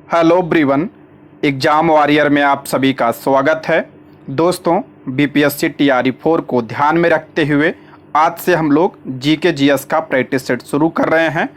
Hello everyone, exam warrior में आप सभी का स्वागत है। दोस्तों, बीपीएससी टीआरई 4 को ध्यान में रखते हुए आज से हम लोग जीके जीएस का प्रैक्टिस सेट शुरू कर रहे हैं।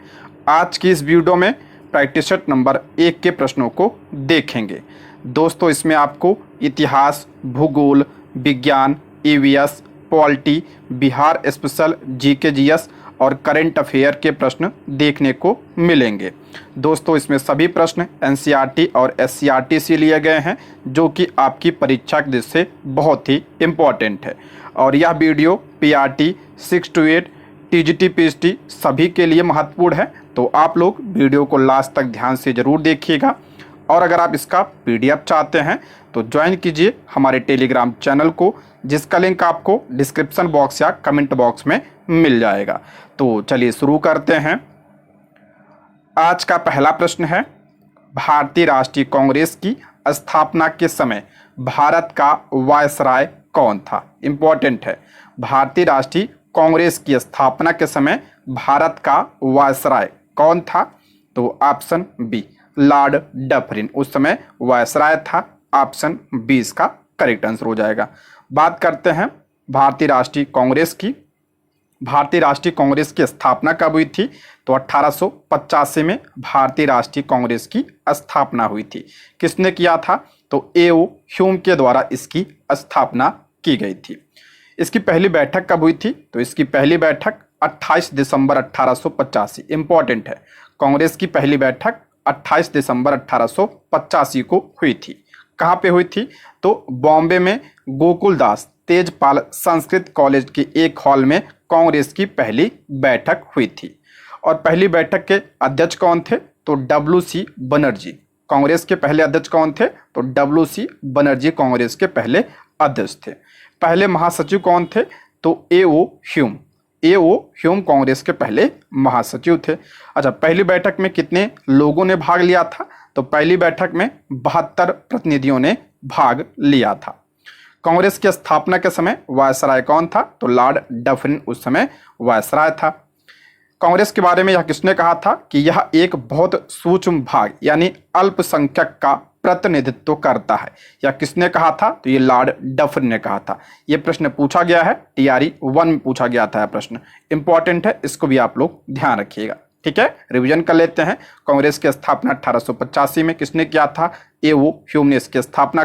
आज की इस वीडियो में प्रैक्टिस सेट नंबर 1 के प्रश्नों को देखेंगे। दोस्तों, इसमें आपको इतिहास, भूगोल, विज्ञान, EVS, polity, Bihar special, GK GS और करंट अफेयर के प्रश्न देखने को मिलेंगे। दोस्तों, इसमें सभी प्रश्न एनसीईआरटी और एससीईआरटी से लिए गए हैं, जो कि आपकी परीक्षा के दृष्टि से बहुत ही इम्पोर्टेंट है। और यह video PRT 6 to 8, TGT, PhD सभी के लिए महत्वपूर्ण है, तो आप लोग वीडियो को लास्ट तक ध्यान से ज़रूर देखिएगा। और अगर आप इसका पीडीएफ चाहते हैं तो ज्वाइन कीजिए हमारे टेलीग्राम चैनल को, जिसका लिंक आपको डिस्क्रिप्शन बॉक्स या कमेंट बॉक्स में मिल जाएगा। तो चलिए शुरू करते हैं। आज का पहला प्रश्न है, भारतीय राष्ट्रीय कांग्रेस की स्थापना के समय भारत का वायसराय कौन था? इंपॉर्टेंट है। भारतीय राष्ट्रीय कांग्रेस की स्थापना के समय भारत का वायसराय कौन था? तो ऑप्शन बी, लॉर्ड डफरिन उस समय वायसराय था। ऑप्शन बी इसका करेक्ट आंसर हो जाएगा। बात करते हैं भारतीय राष्ट्रीय कांग्रेस की। भारतीय राष्ट्रीय कांग्रेस की स्थापना कब हुई थी? तो 1885 में भारतीय राष्ट्रीय कांग्रेस की स्थापना हुई थी। किसने किया था? तो ए.ओ. ह्यूम के द्वारा इसकी स्थापना की गई थी। इसकी पहली बैठक कब हुई थी? तो इसकी पहली बैठक 28 दिसंबर 1885। इंपॉर्टेंट है, कांग्रेस की पहली बैठक 28 दिसंबर 1885 को हुई थी। कहाँ पे हुई थी? तो बॉम्बे में गोकुलदास तेजपाल संस्कृत कॉलेज के एक हॉल में कांग्रेस की पहली बैठक हुई थी। और पहली बैठक के अध्यक्ष कौन थे? तो डब्ल्यू.सी. बनर्जी। कांग्रेस के पहले अध्यक्ष कौन थे? तो डब्ल्यू.सी. बनर्जी कांग्रेस के पहले अध्यक्ष थे। पहले महासचिव कौन थे? तो A.O.. Hume. A.O.. Hume Congress के पहले महासचिव थे। अच्छा, पहली बैठक में कितने लोगों ने भाग लिया था? तो पहली बैठक में 72 प्रतिनिधियों ने भाग लिया था। कांग्रेस की स्थापना के समय वायसराय कौन था? तो लॉर्ड डफरिन उस समय वायसराय था। कांग्रेस के बारे में यह किसने कहा था कि यह एक बहुत सूक्ष्म भाग यानी अल्पसंख्यक का प्रतिनिधित्व करता है? यह किसने कहा था? तो ये लॉर्ड डफरिन ने कहा था। यह प्रश्न पूछा गया है, टीआरई 1 में पूछा गया था। यह प्रश्न इंपॉर्टेंट है, इसको भी आप लोग ध्यान रखिएगा। ठीक है, रिवीजन कर लेते हैं। कांग्रेस की स्थापना 1885 में किसने किया था? ए.ओ. ह्यूम ने इसकी स्थापना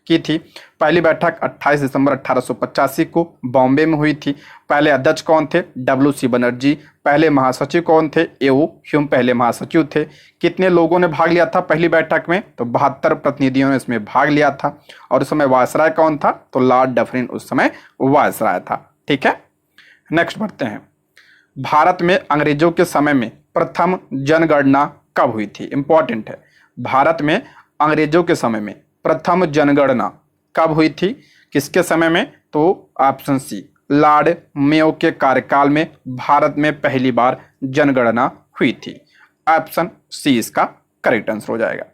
की थी। पहली बैठक 28 दिसंबर 1885 को बॉम्बे में हुई थी। पहले अध्यक्ष कौन थे? डब्ल्यू.सी. बनर्जी। पहले महासचिव कौन थे? ए.ओ. ह्यूम पहले महासचिव थे। कितने लोगों ने भाग लिया था पहली बैठक में? तो 72 प्रतिनिधियों ने इसमें भाग लिया था। और उस समय वायसराय कौन था? तो लॉर्ड डफरिन उस समय वायसराय था। ठीक है, नेक्स्ट बढ़ते हैं। भारत में अंग्रेजों के समय में प्रथम जनगणना कब हुई थी? इंपॉर्टेंट है, भारत में अंग्रेजों के समय में प्रथम जनगणना कब हुई थी? किसके समय में? तो ऑप्शन सी, लॉर्ड मेयो के कार्यकाल में भारत में पहली बार जनगणना हुई थी। ऑप्शन सी इसका करेक्ट आंसर हो जाएगा।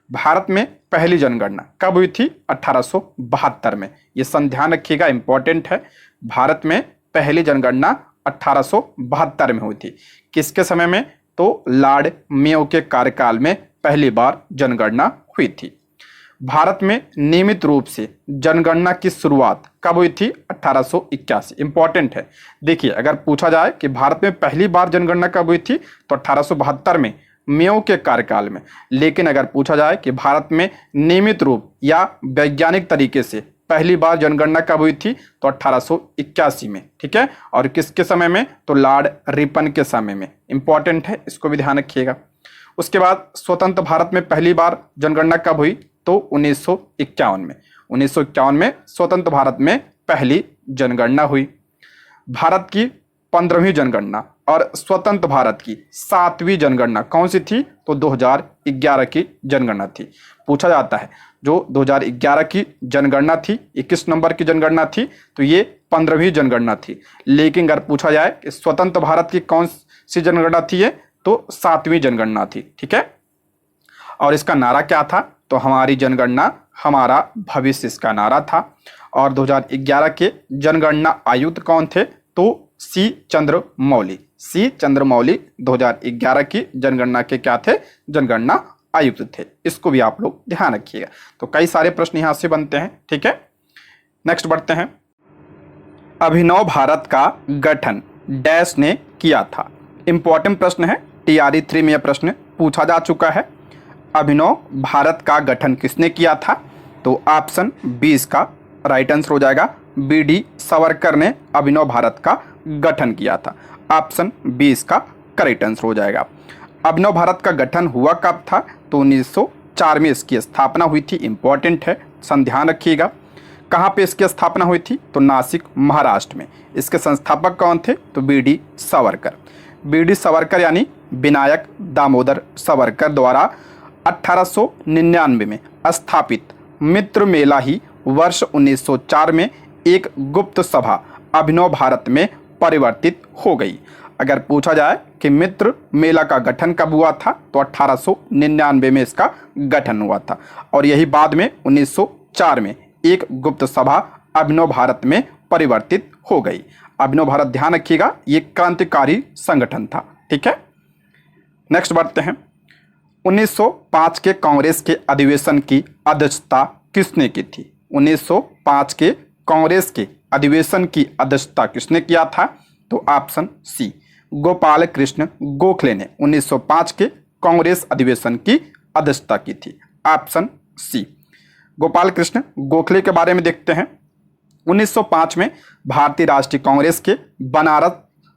भारत में पहली जनगणना कब हुई थी? 1872 में। ये ध्यान रखिएगा, इंपॉर्टेंट है। भारत में पहली जनगणना 1872 में हुई थी। किसके समय में? तो लॉर्ड मेयो के कार्यकाल में पहली बार जनगणना हुई थी। भारत में नियमित रूप से जनगणना की शुरुआत कब हुई थी? 1881। इंपॉर्टेंट है, देखिए अगर पूछा जाए कि भारत में पहली बार जनगणना कब हुई थी तो 1872 में, मेयो के कार्यकाल में। लेकिन अगर पूछा जाए कि भारत में नियमित रूप या वैज्ञानिक तरीके से पहली बार जनगणना कब हुई थी तो 1881 में। ठीक है, और किसके समय में? तो लॉर्ड रिपन के समय में। इंपॉर्टेंट है, इसको भी ध्यान रखिएगा। उसके बाद स्वतंत्र भारत में पहली बार जनगणना कब हुई? तो 1951 में। 1951 में स्वतंत्र भारत में पहली जनगणना हुई। भारत की 15वीं जनगणना और स्वतंत्र भारत की 7वीं जनगणना कौन सी थी? तो 2011 की जनगणना थी। पूछा जाता है जो 2011 की जनगणना थी, 21 नंबर की जनगणना थी, तो ये 15वीं जनगणना थी। लेकिन अगर पूछा जाए कि स्वतंत्र भारत की कौन सी जनगणना थी, ये तो 7वीं जनगणना थी। ठीक है, और इसका नारा क्या था? तो हमारी जनगणना हमारा भविष्य, इसका नारा था। और 2011 के जनगणना आयुक्त कौन थे? तो सी चंद्रमौली। सी चंद्रमौली 2011 की जनगणना के क्या थे? जनगणना आयुक्त थे। इसको भी आप लोग ध्यान रखिएगा। तो कई सारे प्रश्न यहां से बनते हैं। ठीक है, नेक्स्ट बढ़ते हैं। अभिनव भारत का गठन डैश ने किया था। इंपॉर्टेंट प्रश्न है, टीआरई 3 में यह प्रश्न पूछा जा चुका है। अभिनव भारत का गठन किसने किया था? तो ऑप्शन बी इसका राइट आंसर हो जाएगा। बी डी सावरकर ने अभिनव भारत का गठन किया था। ऑप्शन बी इसका करेक्ट आंसर हो जाएगा। अभिनव भारत का गठन हुआ कब था? तो 1904 में इसकी स्थापना हुई थी। इंपॉर्टेंट है, ध्यान रखिएगा। कहाँ पे इसकी स्थापना हुई थी? तो नासिक, महाराष्ट्र में। इसके संस्थापक कौन थे? तो B D Savarkar. B D Savarkar यानी विनायक दामोदर सावरकर द्वारा 1899 में स्थापित मित्र मेला ही वर्ष 1904 में एक गुप्त सभा अभिनव भारत में परिवर्तित हो गई। अगर पूछा जाए कि मित्र मेला का गठन कब हुआ था, तो 1899 में इसका गठन हुआ था और यही बाद में 1904 में एक गुप्त सभा अभिनव भारत में परिवर्तित हो गई। अभिनव भारत, ध्यान रखिएगा, ये क्रांतिकारी संगठन था। ठीक है, नेक्स्ट बढ़ते हैं। 1905 के कांग्रेस के अधिवेशन की अध्यक्षता किसने की थी? 1905 के कांग्रेस के अधिवेशन की अध्यक्षता किसने किया था? तो ऑप्शन सी गोपाल कृष्ण गोखले ने 1905 के कांग्रेस अधिवेशन की अध्यक्षता की थी। ऑप्शन सी गोपाल कृष्ण गोखले के बारे में देखते हैं। 1905 में भारतीय राष्ट्रीय कांग्रेस के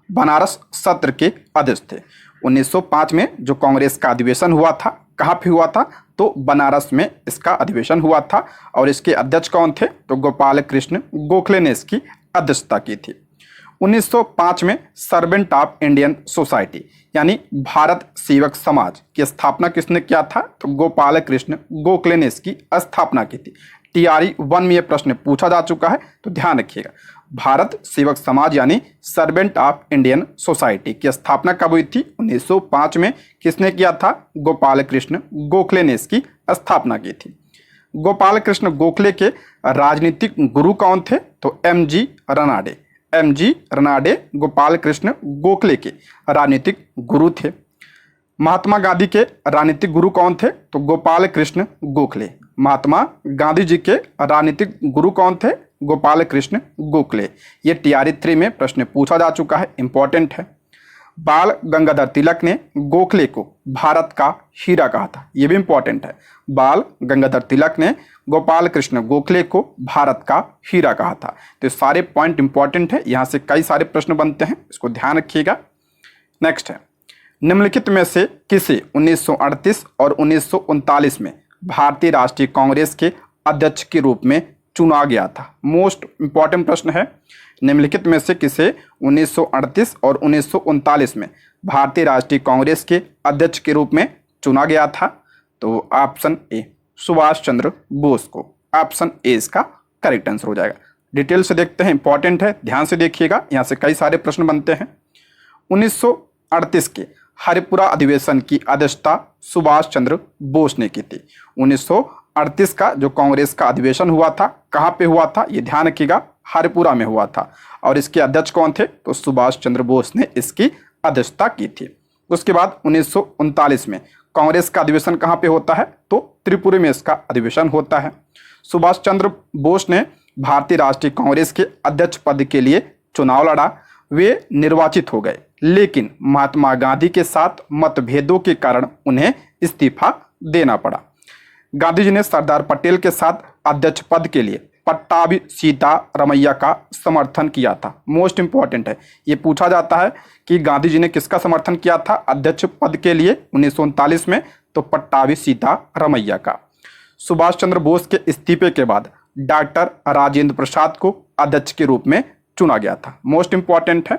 बनारस सत्र के अध्यक्ष थे। 1905 में जो कांग्रेस का अधिवेशन हुआ था, कहाँ पे हुआ था? तो बनारस में इसका अधिवेशन हुआ था और इसके अध्यक्ष कौन थे? तो गोपाल कृष्ण गोखले ने इसकी अध्यक्षता की थी। 1905 में सर्वेंट ऑफ इंडियन सोसाइटी यानी भारत सेवक समाज की स्थापना किसने किया था? तो गोपाल कृष्ण गोखले ने इसकी स्थापना की थी। टीआरई 1 में यह प्रश्न पूछा जा चुका है, तो ध्यान रखिएगा। भारत सेवक समाज यानी सर्वेंट ऑफ इंडियन सोसाइटी की स्थापना कब हुई थी? 1905 में। किसने किया था? गोपाल कृष्ण गोखले ने इसकी स्थापना की थी। गोपाल कृष्ण गोखले के राजनीतिक गुरु कौन थे? तो M G Ranade. M G Ranade Gopal Krishna Gokhale के राजनीतिक गुरु थे। महात्मा गांधी के राजनीतिक गुरु कौन थे? तो गोपाल कृष्ण गोखले। महात्मा गांधी जी के राजनीतिक गुरु कौन थे? गोपाल कृष्ण गोखले। ये टीआरई 3 में प्रश्न पूछा जा चुका है, इंपॉर्टेंट है। बाल गंगाधर तिलक ने गोखले को भारत का हीरा कहा था। ये भी इंपॉर्टेंट है। बाल गंगाधर तिलक ने गोपाल कृष्ण गोखले को भारत का हीरा कहा था। तो सारे पॉइंट इंपॉर्टेंट है, यहाँ से कई सारे प्रश्न बनते हैं, इसको ध्यान रखिएगा। नेक्स्ट है, निम्नलिखित में से किसे 1938 और 1939 में भारतीय राष्ट्रीय कांग्रेस के अध्यक्ष के रूप में चुना गया था? मोस्ट इंपॉर्टेंट प्रश्न है। निम्नलिखित में से किसे 1938 और 1939 में भारतीय राष्ट्रीय कांग्रेस के अध्यक्ष के रूप में चुना गया था? तो ऑप्शन ए सुभाष चंद्र बोस को। ऑप्शन ए इसका करेक्ट आंसर हो जाएगा। डिटेल से देखते हैं, इंपॉर्टेंट है, ध्यान से देखिएगा, यहाँ से कई सारे प्रश्न बनते हैं। 1938 के हरिपुरा अधिवेशन की अध्यक्षता सुभाष चंद्र बोस ने की थी। 1938 का जो कांग्रेस का अधिवेशन हुआ था, कहाँ पे हुआ था? ये ध्यान रखिएगा, हरिपुरा में हुआ था और इसके अध्यक्ष कौन थे? तो सुभाष चंद्र बोस ने इसकी अध्यक्षता की थी। उसके बाद 1939 में कांग्रेस का अधिवेशन कहाँ पे होता है? तो त्रिपुरा में इसका अधिवेशन होता है। सुभाष चंद्र बोस ने भारतीय राष्ट्रीय कांग्रेस के अध्यक्ष पद के लिए चुनाव लड़ा। वे निर्वाचित हो गए, लेकिन महात्मा गांधी के साथ मतभेदों के कारण उन्हें इस्तीफा देना पड़ा। गांधी जी ने सरदार पटेल के साथ अध्यक्ष पद के लिए पट्टाभी सीतारमैया का समर्थन किया था। मोस्ट इंपॉर्टेंट है, ये पूछा जाता है कि गांधी जी ने किसका समर्थन किया था अध्यक्ष पद के लिए 1939 में? तो पट्टाभी सीतारमैया का। सुभाष चंद्र बोस के इस्तीफे के बाद डॉक्टर राजेंद्र प्रसाद को अध्यक्ष के रूप में चुना गया था। मोस्ट इंपॉर्टेंट है।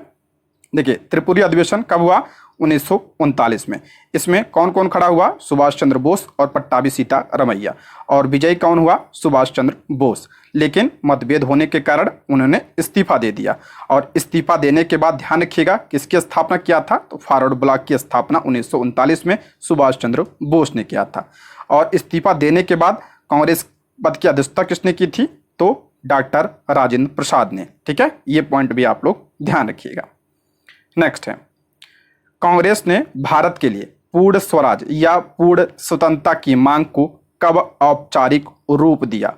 देखिए, त्रिपुरी अधिवेशन कब हुआ? 1939 में। इसमें कौन कौन खड़ा हुआ? सुभाष चंद्र बोस और पट्टाभी सीतारमैया। और विजयी कौन हुआ? सुभाष चंद्र बोस। लेकिन मतभेद होने के कारण उन्होंने इस्तीफा दे दिया और इस्तीफा देने के बाद ध्यान रखिएगा किसकी स्थापना किया था? तो फॉरवर्ड ब्लॉक की स्थापना 1939 में सुभाष चंद्र बोस ने किया था। और इस्तीफा देने के बाद कांग्रेस पद की अध्यक्षता किसने की थी? तो डॉक्टर राजेंद्र प्रसाद ने। ठीक है, ये पॉइंट भी आप लोग ध्यान रखिएगा। नेक्स्ट है, कांग्रेस ने भारत के लिए पूर्ण स्वराज या पूर्ण स्वतंत्रता की मांग को कब औपचारिक रूप दिया?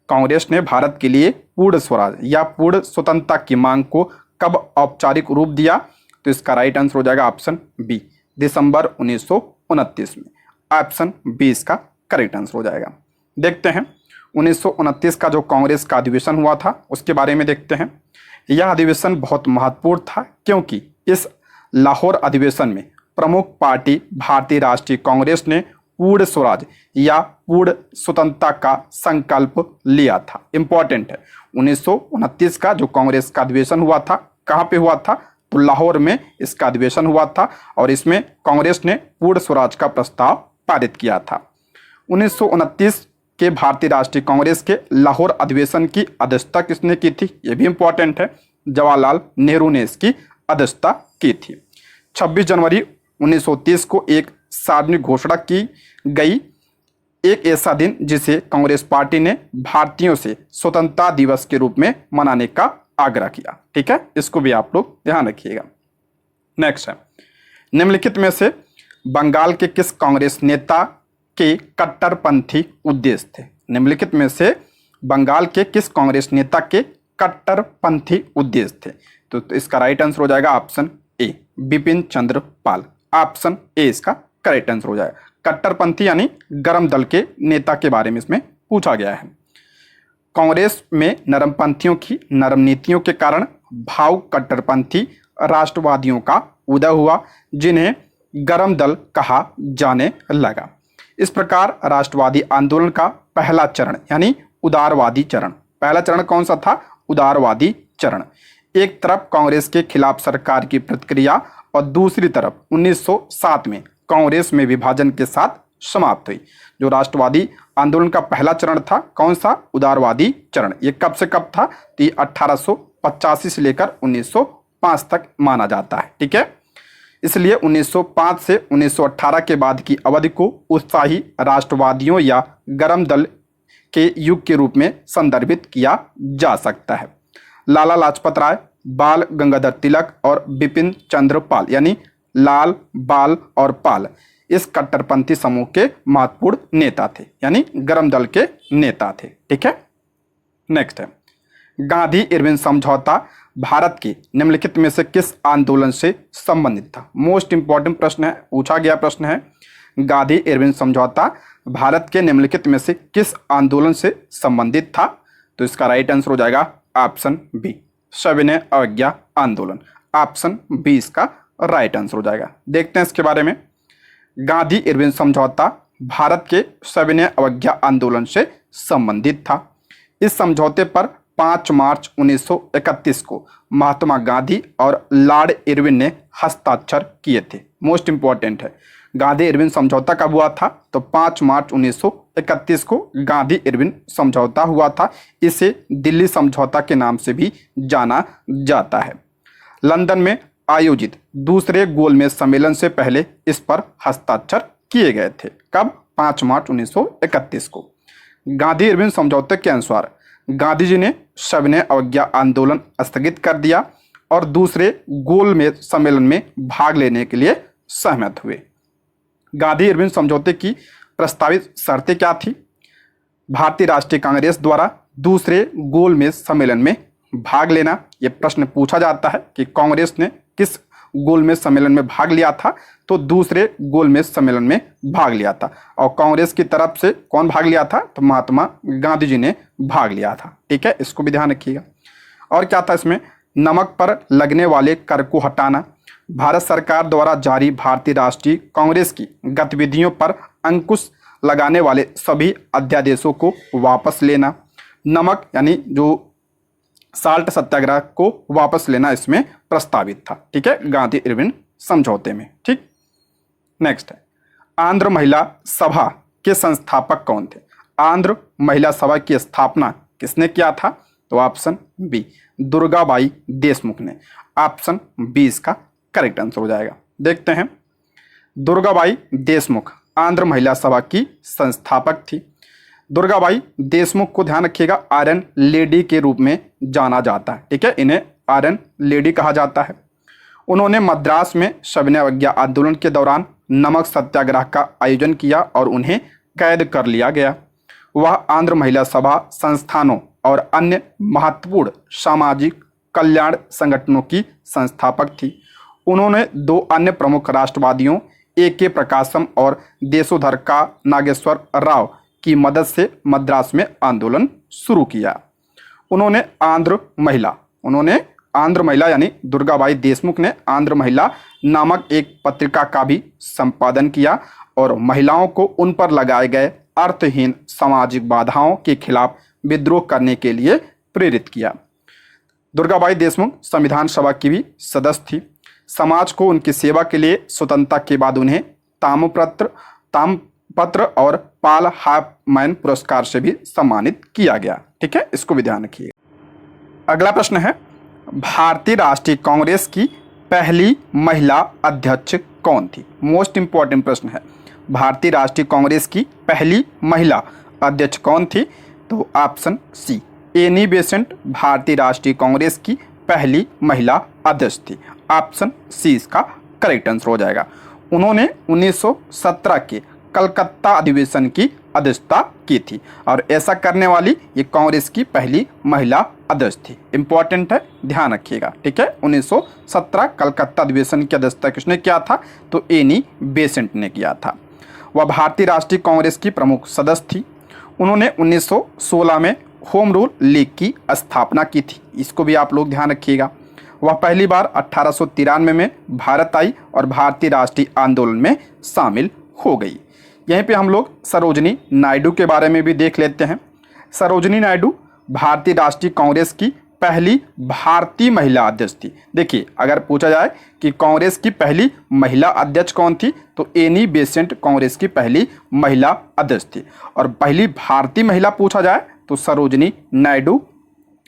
कांग्रेस ने भारत के लिए पूर्ण स्वराज या पूर्ण स्वतंत्रता की मांग को कब औपचारिक रूप दिया? तो इसका राइट आंसर हो जाएगा ऑप्शन बी, दिसंबर 1929 में। ऑप्शन बी इसका करेक्ट आंसर हो जाएगा। देखते हैं 1929 का जो कांग्रेस का अधिवेशन हुआ था उसके बारे में देखते हैं। यह अधिवेशन बहुत महत्वपूर्ण था क्योंकि इस लाहौर अधिवेशन में प्रमुख पार्टी भारतीय राष्ट्रीय कांग्रेस ने पूर्ण स्वराज या पूर्ण स्वतंत्रता का संकल्प लिया था। इंपॉर्टेंट है, 1929 का जो कांग्रेस का अधिवेशन हुआ था कहाँ पे हुआ था? तो लाहौर में इसका अधिवेशन हुआ था और इसमें कांग्रेस ने पूर्ण स्वराज का प्रस्ताव पारित किया था। 1929 के भारतीय राष्ट्रीय कांग्रेस के लाहौर अधिवेशन की अध्यक्षता किसने की थी? यह भी इंपॉर्टेंट है, जवाहरलाल नेहरू ने इसकी अध्यक्षता की थी। 26 जनवरी 1930 को एक सार्वजनिक घोषणा की गई, एक ऐसा दिन जिसे कांग्रेस पार्टी ने भारतीयों से स्वतंत्रता दिवस के रूप में मनाने का आग्रह किया। ठीक है, इसको भी आप लोग ध्यान रखिएगा। नेक्स्ट है, निम्नलिखित में से बंगाल के किस कांग्रेस नेता के कट्टरपंथी उद्देश्य थे? निम्नलिखित में से बंगाल के किस कांग्रेस नेता के कट्टरपंथी उद्देश्य थे? तो इसका राइट आंसर हो जाएगा option A, Bipin Chandra Pal. Option A इसका करेक्ट आंसर हो जाएगा। कट्टरपंथी यानी गरम दल के नेता के बारे में इसमें पूछा गया है। कांग्रेस में नरमपंथियों की नरम नीतियों के कारण भाव कट्टरपंथी राष्ट्रवादियों का उदय हुआ, जिन्हें गरम दल कहा जाने लगा। इस प्रकार राष्ट्रवादी आंदोलन का पहला चरण यानी उदारवादी चरण, पहला चरण कौन सा था? उदारवादी चरण। एक तरफ कांग्रेस के खिलाफ सरकार की प्रतिक्रिया और दूसरी तरफ 1907 में कांग्रेस में विभाजन के साथ समाप्त हुई। जो राष्ट्रवादी आंदोलन का पहला चरण था कौन सा? उदारवादी चरण। ये कब से कब था? तो 1885 से लेकर 1905 तक माना जाता है। ठीक है, इसलिए 1905 से 1918 के बाद की अवधि को उत्साही राष्ट्रवादियों या गरम दल के युग के रूप में संदर्भित किया जा सकता है। लाला लाजपत राय, बाल गंगाधर तिलक और बिपिन चंद्र पाल यानी लाल, बाल और पाल इस कट्टरपंथी समूह के महत्वपूर्ण नेता थे, यानी गरम दल के नेता थे। ठीक है, नेक्स्ट है, गांधी इरविन समझौता भारत के निम्नलिखित में से किस आंदोलन से संबंधित था? मोस्ट इंपॉर्टेंट प्रश्न है, पूछा गया प्रश्न है। गांधी इरविन समझौता भारत के निम्नलिखित में से किस आंदोलन से संबंधित था? तो इसका राइट आंसर हो जाएगा ऑप्शन बी, सविनय अवज्ञा आंदोलन। ऑप्शन बी इसका राइट आंसर हो जाएगा। देखते हैं इसके बारे में। गांधी इरविन समझौता भारत के सविनय अवज्ञा आंदोलन से संबंधित था। इस समझौते पर 5 मार्च 1931 को महात्मा गांधी और लॉर्ड इरविन ने हस्ताक्षर किए थे। मोस्ट इंपॉर्टेंट है, गांधी इरविन समझौता कब हुआ था? तो 5 मार्च 1931 को गांधी इरविन समझौता हुआ था। इसे दिल्ली समझौता के नाम से भी जाना जाता है। लंदन में आयोजित दूसरे गोलमेज सम्मेलन से पहले इस पर हस्ताक्षर किए गए थे। कब? 5 मार्च 1931 को। गांधी इरविन समझौते के अनुसार गांधी जी ने सविनय अवज्ञा आंदोलन स्थगित कर दिया और दूसरे गोलमेज सम्मेलन में भाग लेने के लिए सहमत हुए। गांधी इरविन समझौते की प्रस्तावित शर्तें क्या थी? भारतीय राष्ट्रीय कांग्रेस द्वारा दूसरे गोलमेज सम्मेलन में भाग लेना। यह प्रश्न पूछा जाता है कि कांग्रेस ने किस गोलमेज सम्मेलन में भाग लिया था? तो दूसरे गोलमेज सम्मेलन में भाग लिया था। और कांग्रेस की तरफ से कौन भाग लिया था? तो महात्मा गांधी जी ने भाग लिया था। ठीक है, इसको भी ध्यान रखिएगा। और क्या था इसमें? नमक पर लगने वाले कर को हटाना, भारत सरकार द्वारा जारी भारतीय राष्ट्रीय कांग्रेस की गतिविधियों पर अंकुश लगाने वाले सभी अध्यादेशों को वापस लेना, नमक यानी जो साल्ट सत्याग्रह को वापस लेना इसमें प्रस्तावित था। ठीक है, गांधी इरविन समझौते में। ठीक, नेक्स्ट है, आंध्र महिला सभा के संस्थापक कौन थे? आंध्र महिला सभा की स्थापना किसने किया था? तो ऑप्शन बी, दुर्गाबाई देशमुख ने। ऑप्शन बी इसका करेक्ट आंसर हो जाएगा। देखते हैं, दुर्गाबाई देशमुख आंध्र महिला सभा की संस्थापक थी। दुर्गाबाई देशमुख को ध्यान रखिएगा आयरन लेडी के रूप में जाना जाता है। ठीक है, इन्हें आयरन लेडी कहा जाता है। उन्होंने मद्रास में सविनय अवज्ञा आंदोलन के दौरान नमक सत्याग्रह का आयोजन किया और उन्हें कैद कर लिया गया। वह आंध्र महिला सभा संस्थानों और अन्य महत्वपूर्ण सामाजिक कल्याण संगठनों की संस्थापक थी। उन्होंने दो अन्य प्रमुख राष्ट्रवादियों A.K. प्रकाशम और देशोधर का नागेश्वर राव की मदद से मद्रास में आंदोलन शुरू किया। उन्होंने आंध्र महिला यानी दुर्गाबाई देशमुख ने आंध्र महिला नामक एक पत्रिका का भी संपादन किया और महिलाओं को उन पर लगाए गए अर्थहीन सामाजिक बाधाओं के खिलाफ विद्रोह करने के लिए प्रेरित किया। दुर्गाबाई देशमुख संविधान सभा की भी सदस्य थी। समाज को उनकी सेवा के लिए स्वतंत्रता के बाद उन्हें ताम्रपत्र और पाल हाफमैन पुरस्कार से भी सम्मानित किया गया। ठीक है, इसको भी ध्यान रखिए। अगला प्रश्न है, भारतीय राष्ट्रीय कांग्रेस की पहली महिला अध्यक्ष कौन थी? मोस्ट इंपॉर्टेंट प्रश्न है। भारतीय राष्ट्रीय कांग्रेस की पहली महिला अध्यक्ष कौन थी? तो ऑप्शन सी, एनी बेसेंट भारतीय राष्ट्रीय कांग्रेस की पहली महिला अध्यक्ष थी। ऑप्शन सी इसका करेक्ट आंसर हो जाएगा। उन्होंने 1917 के कलकत्ता अधिवेशन की अध्यक्षता की थी और ऐसा करने वाली ये कांग्रेस की पहली महिला अध्यक्ष थी। इंपॉर्टेंट है, ध्यान रखिएगा। ठीक है, 1917 कलकत्ता अधिवेशन की अध्यक्षता किसने किया था? तो एनी बेसेंट ने किया था। वह भारतीय राष्ट्रीय कांग्रेस की प्रमुख सदस्य थी। उन्होंने 1916 में होम रूल लीग की स्थापना की थी। इसको भी आप लोग ध्यान रखिएगा। वह पहली बार 1893 में भारत आई और भारतीय राष्ट्रीय आंदोलन में शामिल हो गई। यहीं पे हम लोग सरोजिनी नायडू के बारे में भी देख लेते हैं। सरोजिनी नायडू भारतीय राष्ट्रीय कांग्रेस की पहली भारतीय महिला अध्यक्ष थी। देखिए, अगर पूछा जाए कि कांग्रेस की पहली महिला अध्यक्ष कौन थी, तो एनी बेसेंट कांग्रेस की पहली महिला अध्यक्ष थी। और पहली भारतीय महिला पूछा जाए तो सरोजिनी नायडू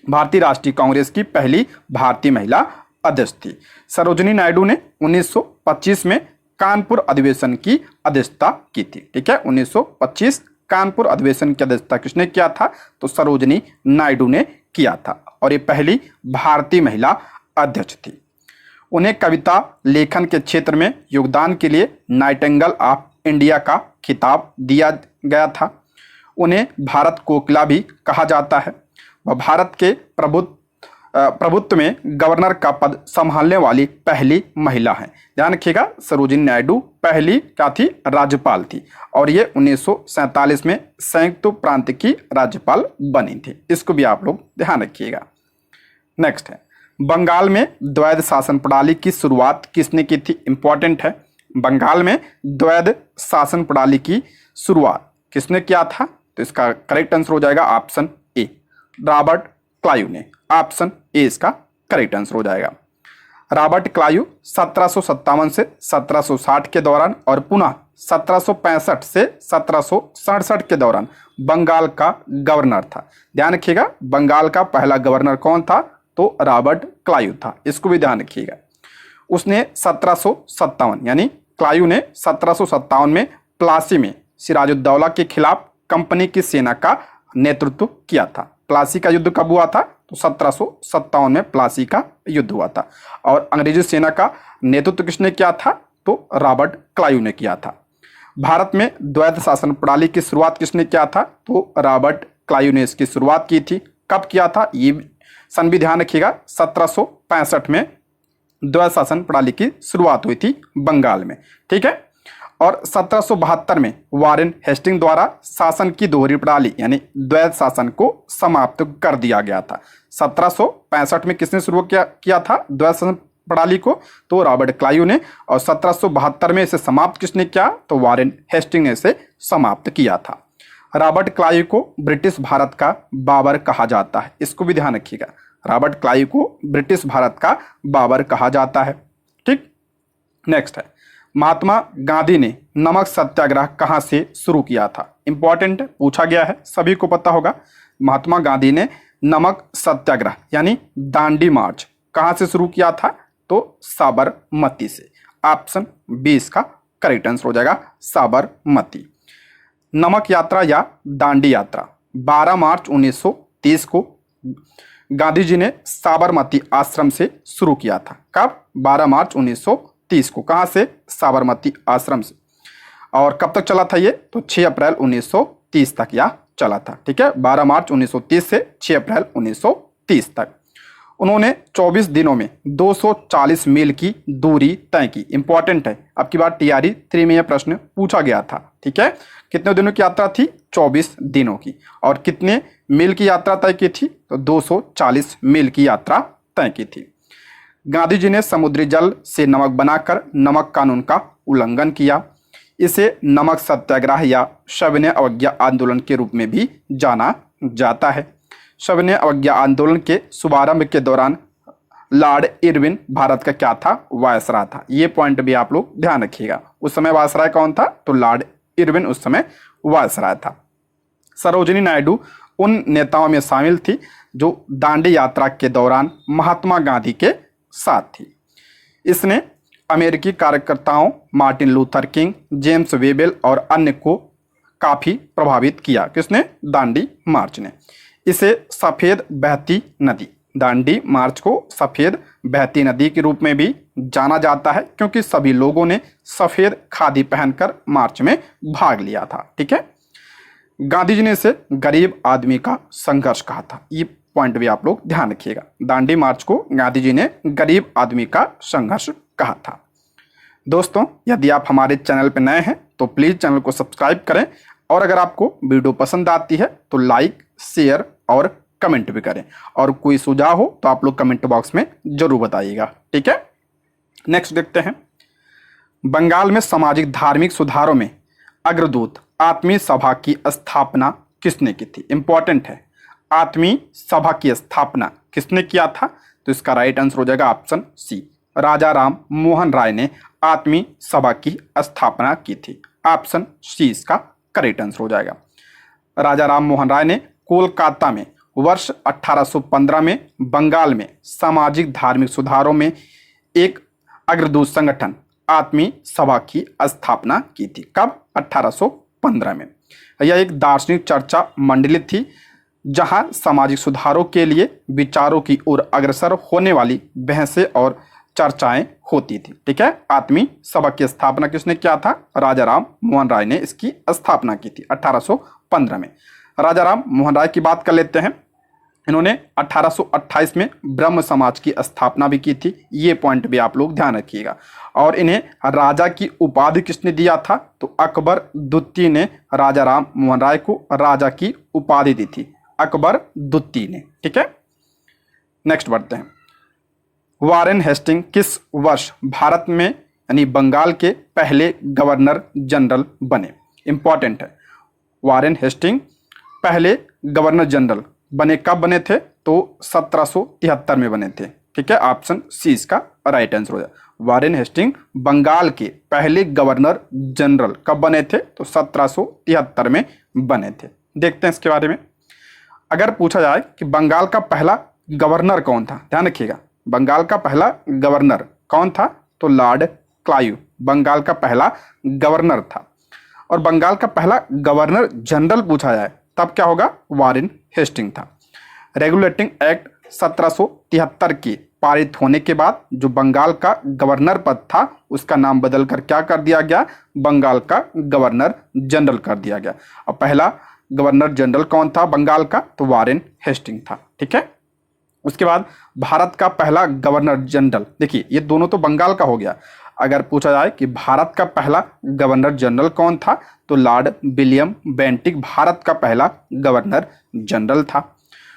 भारतीय राष्ट्रीय कांग्रेस की पहली भारतीय महिला अध्यक्ष थी। सरोजिनी नायडू ने 1925 में कानपुर अधिवेशन की अध्यक्षता की थी। ठीक है, 1925 कानपुर अधिवेशन की अध्यक्षता किसने किया था? तो सरोजिनी नायडू ने किया था और ये पहली भारतीय महिला अध्यक्ष थी। उन्हें कविता लेखन के क्षेत्र में योगदान के लिए नाइटिंगेल ऑफ इंडिया का खिताब दिया गया था। उन्हें भारत कोकिला भी कहा जाता है। वह भारत के प्रभुत्व में गवर्नर का पद संभालने वाली पहली महिला है। ध्यान रखिएगा, सरोजिनी नायडू पहली क्या थी? राज्यपाल थी और ये 1947 में संयुक्त प्रांत की राज्यपाल बनी थी। इसको भी आप लोग ध्यान रखिएगा। नेक्स्ट है, बंगाल में द्वैध शासन प्रणाली की शुरुआत किसने की थी? इंपॉर्टेंट है। बंगाल में द्वैध शासन प्रणाली की शुरुआत किसने किया था? तो इसका करेक्ट आंसर हो जाएगा ऑप्शन ए, रॉबर्ट क्लाइव ने। ऑप्शन ए इसका करेक्ट आंसर हो जाएगा। रॉबर्ट क्लाइव 1757 से 1760 के दौरान और पुनः 1765 से 1767 के दौरान बंगाल का गवर्नर था। ध्यान रखिएगा, बंगाल का पहला गवर्नर कौन था? तो रॉबर्ट क्लाइव था। इसको भी ध्यान रखिएगा। उसने 1757 यानी क्लाइव ने 1757 में प्लासी में सिराजुद्दौला के खिलाफ कंपनी की सेना का नेतृत्व किया था। प्लासी का युद्ध कब हुआ था? तो 1757 में प्लासी का युद्ध हुआ था और अंग्रेजी सेना का नेतृत्व किसने किया था? तो रॉबर्ट क्लाइव ने किया था। भारत में द्वैध शासन प्रणाली की शुरुआत किसने किया था? तो रॉबर्ट क्लाइव ने इसकी शुरुआत की थी। कब किया था? ये सन भी ध्यान रखिएगा। 1765 में द्वैध शासन प्रणाली की शुरुआत हुई थी बंगाल में। ठीक है, और 1772 में वारेन हेस्टिंग द्वारा शासन की दोहरी प्रणाली यानी द्वैध शासन को समाप्त कर दिया गया था। 1765 में किसने शुरू किया था द्वैध शासन प्रणाली को? तो रॉबर्ट क्लाइव ने। और 1772 में इसे समाप्त किसने किया? तो वारेन हेस्टिंग ने इसे समाप्त किया था। रॉबर्ट क्लाइव को ब्रिटिश भारत का बाबर कहा जाता है। इसको भी ध्यान रखिएगा, रॉबर्ट क्लाइव को ब्रिटिश भारत का बाबर कहा जाता है। ठीक, नेक्स्ट है, महात्मा गांधी ने नमक सत्याग्रह कहां से शुरू किया था? इंपॉर्टेंट पूछा गया है, सभी को पता होगा। महात्मा गांधी ने नमक सत्याग्रह यानी दांडी मार्च कहां से शुरू किया था? तो साबरमती से। ऑप्शन बी इसका करेक्ट आंसर हो जाएगा, साबरमती। नमक यात्रा या दांडी यात्रा 12 मार्च 1930 को गांधी जी ने साबरमती आश्रम से शुरू किया था। कब? 12 मार्च 1930 को। कहां से? साबरमती आश्रम से। और कब तक चला था ये? तो 6 अप्रैल 1930 तक यह चला था। ठीक है, 12 मार्च 1930 से 6 अप्रैल 1930 तक। उन्होंने 24 दिनों में 240 मील की दूरी तय की। इंपॉर्टेंट है, अब की बार टीआरई 3 में यह प्रश्न पूछा गया था। ठीक है, कितने दिनों की यात्रा थी? 24 दिनों की। और कितने मील की यात्रा तय की थी? तो 240 मील की यात्रा तय की थी। गांधी जी ने समुद्री जल से नमक बनाकर नमक कानून का उल्लंघन किया। इसे नमक सत्याग्रह या सविनय अवज्ञा आंदोलन के रूप में भी जाना जाता है। सविनय अवज्ञा आंदोलन के शुभारंभ के दौरान लॉर्ड इरविन भारत का क्या था? वायसराय था। ये पॉइंट भी आप लोग ध्यान रखिएगा। उस समय वायसराय कौन था? तो लॉर्ड इरविन उस समय वायसराय था। सरोजिनी नायडू उन नेताओं में शामिल थी जो दांडी यात्रा के दौरान महात्मा गांधी के साथ थी। इसने अमेरिकी कार्यकर्ताओं मार्टिन लूथर किंग, जेम्स वेबेल और अन्य को काफी प्रभावित किया। किसने? दांडी मार्च ने। इसे सफेद बहती नदी, दांडी मार्च को सफेद बहती नदी के रूप में भी जाना जाता है, क्योंकि सभी लोगों ने सफेद खादी पहनकर मार्च में भाग लिया था। ठीक है, गांधी जी ने इसे गरीब आदमी का संघर्ष कहा था। ये पॉइंट भी आप लोग ध्यान रखिएगा। दांडी मार्च को गांधी जी ने गरीब आदमी का संघर्ष कहा था। दोस्तों, यदि आप हमारे चैनल पर नए हैं तो प्लीज चैनल को सब्सक्राइब करें, और अगर आपको वीडियो पसंद आती है तो लाइक, शेयर और कमेंट भी करें। और कोई सुझाव हो तो आप लोग कमेंट बॉक्स में जरूर बताइएगा। ठीक है, नेक्स्ट देखते हैं। बंगाल में सामाजिक धार्मिक सुधारों में अग्रदूत आत्मीय सभा की स्थापना किसने की थी? इंपॉर्टेंट है, आत्मीय सभा की स्थापना किसने किया था? तो इसका राइट आंसर हो जाएगा ऑप्शन सी, राजा राम मोहन राय ने आत्मीय सभा की स्थापना की थी। ऑप्शन सी इसका करेक्ट आंसर हो जाएगा। राजा राम मोहन राय ने कोलकाता में वर्ष 1815 में बंगाल में सामाजिक धार्मिक सुधारों में एक अग्रदूत संगठन आत्मीय सभा की स्थापना की थी। कब? 1815 में। यह एक दार्शनिक चर्चा मंडली थी जहां सामाजिक सुधारों के लिए विचारों की ओर अग्रसर होने वाली बहसें और चर्चाएं होती थी। ठीक है, आत्मीय सभा की स्थापना किसने किया था? राजा राम मोहन राय ने इसकी स्थापना की थी 1815 में। राजा राम मोहन राय की बात कर लेते हैं। इन्होंने 1828 में ब्रह्म समाज की स्थापना भी की थी। ये पॉइंट भी आप लोग ध्यान रखिएगा। और इन्हें राजा की उपाधि किसने दिया था? तो अकबर द्वितीय ने राजा राम मोहन राय को राजा की उपाधि दी थी, अकबर द्वितीय ने। ठीक है, नेक्स्ट बढ़ते हैं। वारेन हेस्टिंग किस वर्ष भारत में यानी बंगाल के पहले गवर्नर जनरल बने? इंपॉर्टेंट है, वारेन हेस्टिंग पहले गवर्नर जनरल बने। कब बने थे? तो 1773 में बने थे। ठीक है, ऑप्शन सी इसका राइट आंसर हो जाए। वारेन हेस्टिंग बंगाल के पहले गवर्नर जनरल कब बने थे? तो 1773 में बने थे। देखते हैं इसके बारे में। अगर पूछा जाए कि बंगाल का पहला गवर्नर कौन था, ध्यान रखिएगा, बंगाल का पहला गवर्नर कौन था? तो लॉर्ड क्लाइव बंगाल का पहला गवर्नर था। और बंगाल का पहला गवर्नर जनरल पूछा जाए तब क्या होगा? वारेन हेस्टिंग था। रेगुलेटिंग एक्ट 1773 के पारित होने के बाद जो बंगाल का गवर्नर पद था उसका नाम बदलकर क्या कर दिया गया? बंगाल का गवर्नर जनरल कर दिया गया। और पहला गवर्नर जनरल कौन था बंगाल का? तो वारेन हेस्टिंग था। ठीक है, उसके बाद भारत का पहला गवर्नर जनरल, देखिए ये दोनों तो बंगाल का हो गया। अगर पूछा जाए कि भारत का पहला गवर्नर जनरल कौन था? तो लॉर्ड विलियम बेंटिक भारत का पहला गवर्नर जनरल था।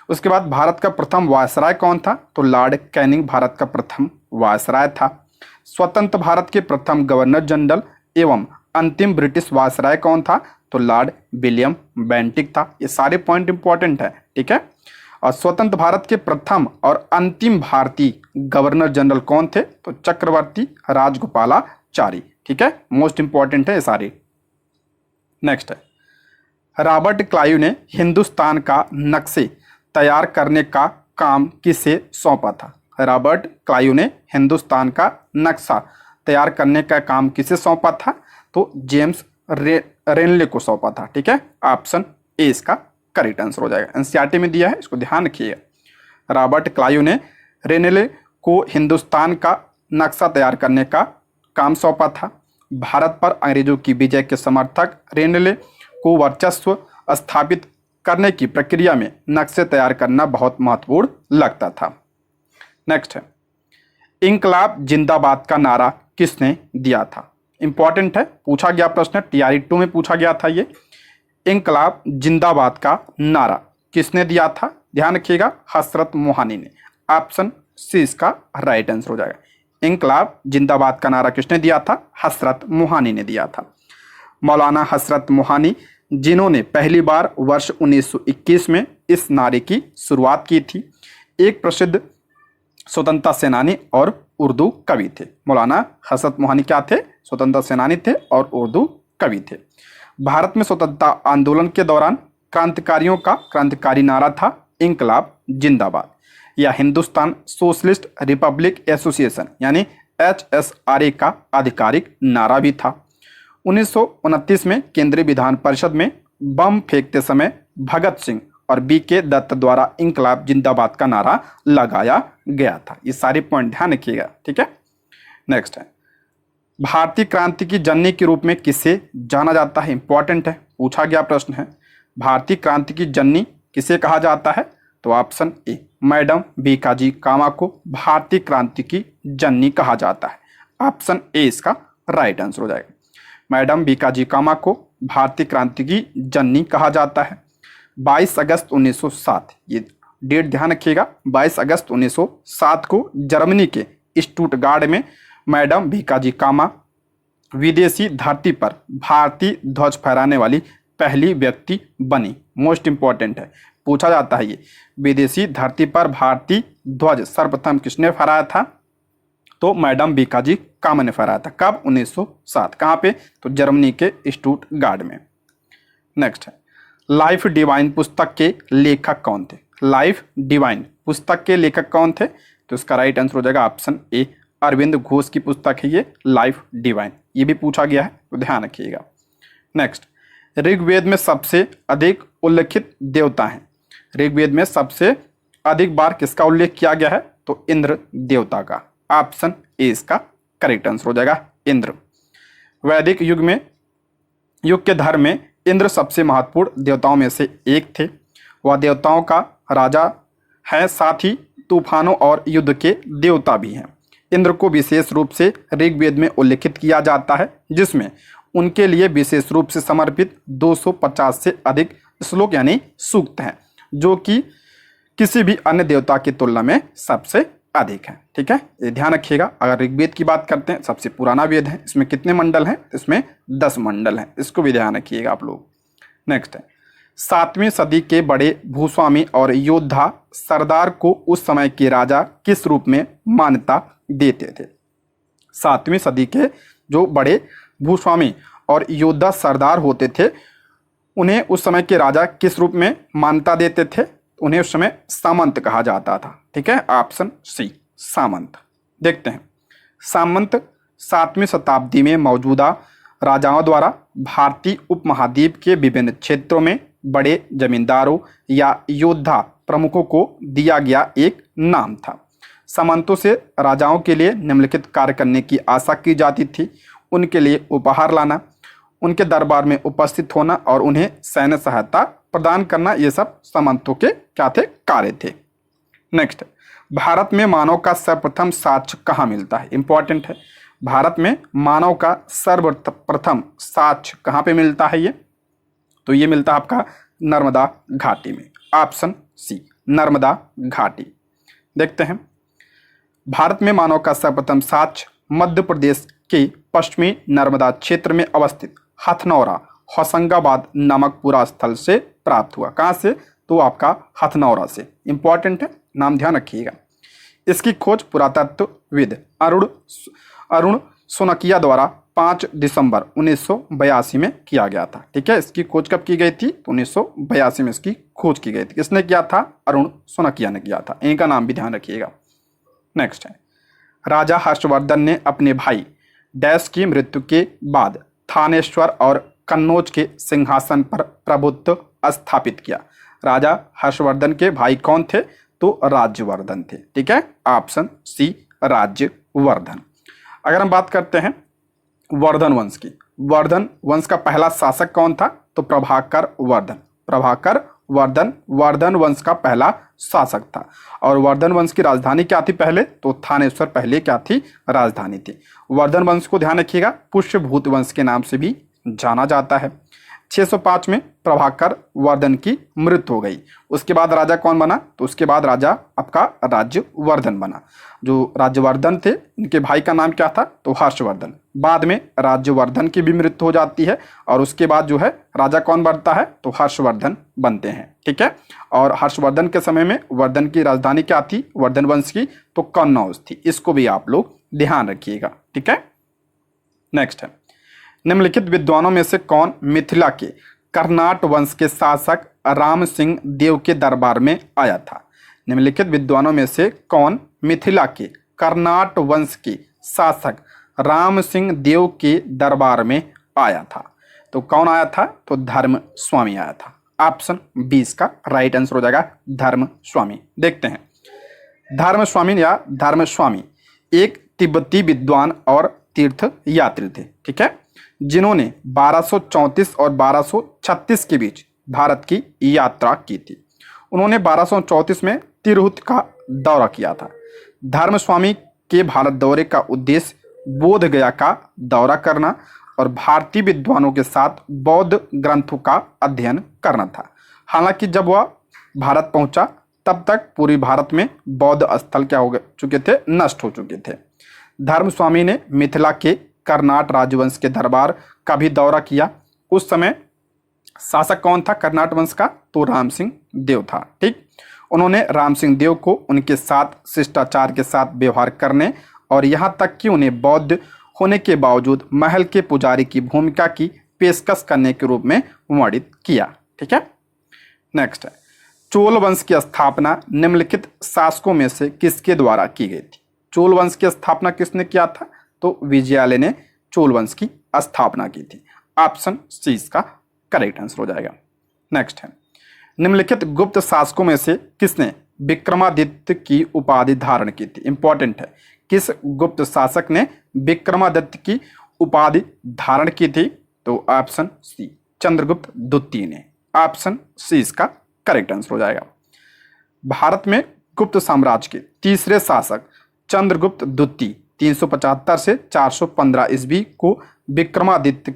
उसके बाद भारत का प्रथम वायसराय कौन था? तो लॉर्ड कैनिंग भारत का प्रथम वायसराय था। स्वतंत्र भारत के प्रथम गवर्नर जनरल एवं अंतिम ब्रिटिश वायसराय कौन था? तो लॉर्ड विलियम बेंटिक था। ये सारे पॉइंट इंपॉर्टेंट है। ठीक है, और स्वतंत्र भारत के प्रथम और अंतिम भारतीय गवर्नर जनरल कौन थे? तो चक्रवर्ती राजगोपालाचारी। ठीक है, मोस्ट इंपॉर्टेंट है ये सारे। नेक्स्ट है, रॉबर्ट क्लाइव ने हिंदुस्तान का नक्शे तैयार करने का काम किसे सौंपा था? रॉबर्ट क्लाइव ने हिंदुस्तान का नक्शा तैयार करने का काम किसे सौंपा था? तो जेम्स रेनले को सौंपा था। ठीक है, ऑप्शन ए इसका करेक्ट आंसर हो जाएगा। एनसीईआरटी में दिया है, इसको ध्यान रखिएगा। रॉबर्ट क्लाइव ने रेनेले को हिंदुस्तान का नक्शा तैयार करने का काम सौंपा था। भारत पर अंग्रेजों की विजय के समर्थक रेनेले को वर्चस्व स्थापित करने की प्रक्रिया में नक्शे तैयार करना बहुत महत्वपूर्ण लगता था। नेक्स्ट है, इंकलाब जिंदाबाद का नारा किसने दिया था? इंपॉर्टेंट है, पूछा गया प्रश्न, टीआरई 2 में पूछा गया था ये। इंकलाब जिंदाबाद का नारा किसने दिया था? ध्यान रखिएगा, हसरत मोहानी ने। ऑप्शन सी इसका राइट आंसर हो जाएगा। इंकलाब जिंदाबाद का नारा किसने दिया था? हसरत मोहानी ने दिया था। मौलाना हसरत मोहानी, जिन्होंने पहली बार वर्ष 1921 में इस नारे की शुरुआत की थी, एक प्रसिद्ध स्वतंत्रता सेनानी और उर्दू कवि थे। मौलाना हसरत मोहानी क्या थे? स्वतंत्रता सेनानी थे और उर्दू कवि थे। भारत में स्वतंत्रता आंदोलन के दौरान क्रांतिकारियों का क्रांतिकारी नारा था इंकलाब जिंदाबाद, या हिंदुस्तान सोशलिस्ट रिपब्लिक एसोसिएशन यानी HSRA का आधिकारिक नारा भी था। 1929 में केंद्रीय विधान परिषद में बम फेंकते समय भगत सिंह और BK दत्त द्वारा इंकलाब जिंदाबाद का नारा लगाया गया था। ये सारे पॉइंट ध्यान रखिएगा, ठीक है। नेक्स्ट है, भारतीय क्रांति की जननी के रूप में किसे जाना जाता है? इंपॉर्टेंट है, पूछा गया प्रश्न है। भारतीय क्रांति की जननी किसे कहा जाता है? तो ऑप्शन ए, मैडम भीकाजी कामा को भारतीय क्रांति की जननी कहा जाता है। ऑप्शन ए इसका राइट आंसर हो जाएगा। मैडम भीकाजी कामा को भारतीय क्रांति की जननी कहा जाता है। 22 अगस्त 1907, ये डेट ध्यान रखिएगा, 22 अगस्त 1907 को जर्मनी के स्टुटगार्ड में मैडम भीकाजी कामा विदेशी धरती पर भारतीय ध्वज फहराने वाली पहली व्यक्ति बनी। मोस्ट इंपॉर्टेंट है, पूछा जाता है ये, विदेशी धरती पर भारतीय ध्वज सर्वप्रथम किसने फहराया था? तो मैडम भीकाजी कामा ने फहराया था। कब? 1907। कहाँ पे? तो जर्मनी के स्टुटगार्ड में। नेक्स्ट है, लाइफ डिवाइन पुस्तक के लेखक कौन थे? लाइफ डिवाइन पुस्तक के लेखक कौन थे? तो इसका राइट आंसर हो जाएगा ऑप्शन ए, अरविंद घोष की पुस्तक है ये लाइफ डिवाइन। ये भी पूछा गया है तो ध्यान रखिएगा। नेक्स्ट, ऋग्वेद में सबसे अधिक उल्लेखित देवता हैं। ऋग्वेद में सबसे अधिक बार किसका उल्लेख किया गया है? तो इंद्र देवता का। ऑप्शन ए इसका करेक्ट आंसर हो जाएगा, इंद्र। वैदिक युग के धर्म में इंद्र सबसे महत्वपूर्ण देवताओं में से एक थे। वह देवताओं का राजा है, साथ ही तूफानों और युद्ध के देवता भी हैं। इंद्र को विशेष रूप से ऋग्वेद में उल्लेखित किया जाता है, जिसमें उनके लिए विशेष रूप से समर्पित 250 से अधिक श्लोक यानी सूक्त हैं, जो कि किसी भी अन्य देवता की तुलना में सबसे अधिक है। ठीक है, ये ध्यान रखिएगा। अगर ऋग्वेद की बात करते हैं, सबसे पुराना वेद है, इसमें कितने मंडल हैं? इसमें 10 मंडल हैं, इसको भी ध्यान रखिएगा आप लोग। नेक्स्ट है, 7वीं सदी के बड़े भूस्वामी और योद्धा सरदार को उस समय के राजा किस रूप में मान्यता देते थे? 7वीं सदी के जो बड़े भूस्वामी और योद्धा सरदार होते थे, उन्हें उस समय के राजा किस रूप में मान्यता देते थे? उन्हें उस समय सामंत कहा जाता था। ठीक है, ऑप्शन सी सामंत। देखते हैं, सामंत 7वीं शताब्दी में मौजूदा राजाओं द्वारा भारतीय उपमहाद्वीप के विभिन्न क्षेत्रों में बड़े जमींदारों या योद्धा प्रमुखों को दिया गया एक नाम था। सामंतों से राजाओं के लिए निम्नलिखित कार्य करने की आशा की जाती थी: उनके लिए उपहार लाना, उनके दरबार में उपस्थित होना और उन्हें सैन्य सहायता प्रदान करना। ये सब सामंतों के क्या थे? कार्य थे। नेक्स्ट, भारत में मानव का सर्वप्रथम साक्ष्य कहाँ मिलता है? इंपॉर्टेंट है, भारत में मानव का सर्वप्रथम साक्ष्य कहाँ पे मिलता है? ये तो ये मिलता है आपका नर्मदा घाटी में। ऑप्शन सी नर्मदा घाटी। देखते हैं, भारत में मानव का सर्वप्रथम साक्ष्य मध्य प्रदेश के पश्चिमी नर्मदा क्षेत्र में अवस्थित हथनौरा होशंगाबाद नामक पुरा स्थल से प्राप्त हुआ। कहाँ से? तो आपका हथनौरा से। इंपॉर्टेंट है, नाम ध्यान रखिएगा। इसकी खोज पुरातत्वविद अरुण सोनकिया द्वारा 5 दिसंबर 1982 में किया गया था। ठीक है, इसकी खोज कब की गई थी? तो 1982 में इसकी खोज की गई थी। किसने किया था? अरुण सोनकिया ने किया था। इनका नाम भी ध्यान रखिएगा। नेक्स्ट है, राजा हर्षवर्धन ने अपने भाई डैश की मृत्यु के बाद थानेश्वर और कन्नौज के सिंहासन पर प्रभुत्व स्थापित किया। राजा हर्षवर्धन के भाई कौन थे? तो राज्यवर्धन थे। ठीक है, ऑप्शन सी राज्यवर्धन। अगर हम बात करते हैं वर्धन वंश की, वर्धन वंश का पहला शासक कौन था? तो प्रभाकर वर्धन। प्रभाकर वर्धन वर्धन वंश का पहला शासक था। और वर्धन वंश की राजधानी क्या थी पहले? तो थानेश्वर पहले क्या थी? राजधानी थी। वर्धन वंश को ध्यान रखिएगा पुष्यभूत वंश के नाम से भी जाना जाता है। 605 में प्रभाकर वर्धन की मृत्यु हो गई। उसके बाद राजा कौन बना? तो उसके बाद राजा आपका राज्यवर्धन बना। जो राज्यवर्धन थे इनके भाई का नाम क्या था? तो हर्षवर्धन। बाद में राज्यवर्धन की भी मृत्यु हो जाती है और उसके बाद जो है राजा कौन बनता है? तो हर्षवर्धन बनते हैं। ठीक है, और हर्षवर्धन के समय में वर्धन की राजधानी क्या थी वर्धन वंश की? तो कन्नौज थी। इसको भी आप लोग ध्यान रखिएगा। ठीक है, नेक्स्ट है, निम्नलिखित विद्वानों में से कौन मिथिला के कर्नाट वंश के शासक राम सिंह देव के दरबार में आया था? निम्नलिखित विद्वानों में से कौन मिथिला के कर्नाट वंश के शासक राम सिंह देव के दरबार में आया था? तो कौन आया था? तो धर्म स्वामी आया था। ऑप्शन 20 का राइट आंसर हो जाएगा धर्म स्वामी। देखते हैं, धर्म स्वामी या धर्म स्वामी एक तिब्बती विद्वान और तीर्थ यात्री थे। ठीक है, जिन्होंने 1234 और 1236 के बीच भारत की यात्रा की थी। उन्होंने 1234 में तिरहुत का दौरा किया था। धर्मस्वामी के भारत दौरे का उद्देश्य बोध गया का दौरा करना और भारतीय विद्वानों के साथ बौद्ध ग्रंथों का अध्ययन करना था। हालांकि जब वह भारत पहुंचा तब तक पूरी भारत में बौद्ध स्थल क्या हो चुके थे? नष्ट हो चुके थे। धर्मस्वामी ने मिथिला के कर्नाट राजवंश के दरबार का भी दौरा किया। उस समय शासक कौन था कर्नाट वंश का? तो राम सिंह देव था। ठीक, उन्होंने राम सिंह देव को उनके साथ शिष्टाचार के साथ व्यवहार करने और यहाँ तक कि उन्हें बौद्ध होने के बावजूद महल के पुजारी की भूमिका की पेशकश करने के रूप में वर्णित किया। ठीक है, नेक्स्ट है, चोल वंश की स्थापना निम्नलिखित शासकों में से किसके द्वारा की गई थी? चोल वंश की स्थापना किसने किया था? तो विजयालय ने चोल वंश की स्थापना की थी। ऑप्शन सी इसका करेक्ट आंसर हो जाएगा। नेक्स्ट है, निम्नलिखित गुप्त शासकों में से किसने विक्रमादित्य की उपाधि धारण की थी? इंपॉर्टेंट है, किस गुप्त शासक ने विक्रमादित्य की उपाधि धारण की थी? तो ऑप्शन सी चंद्रगुप्त द्वितीय ने। ऑप्शन सी इसका करेक्ट आंसर हो जाएगा। भारत में गुप्त साम्राज्य के तीसरे शासक चंद्रगुप्त द्वितीय 375 से 415 ईस्वी को विक्रमादित्य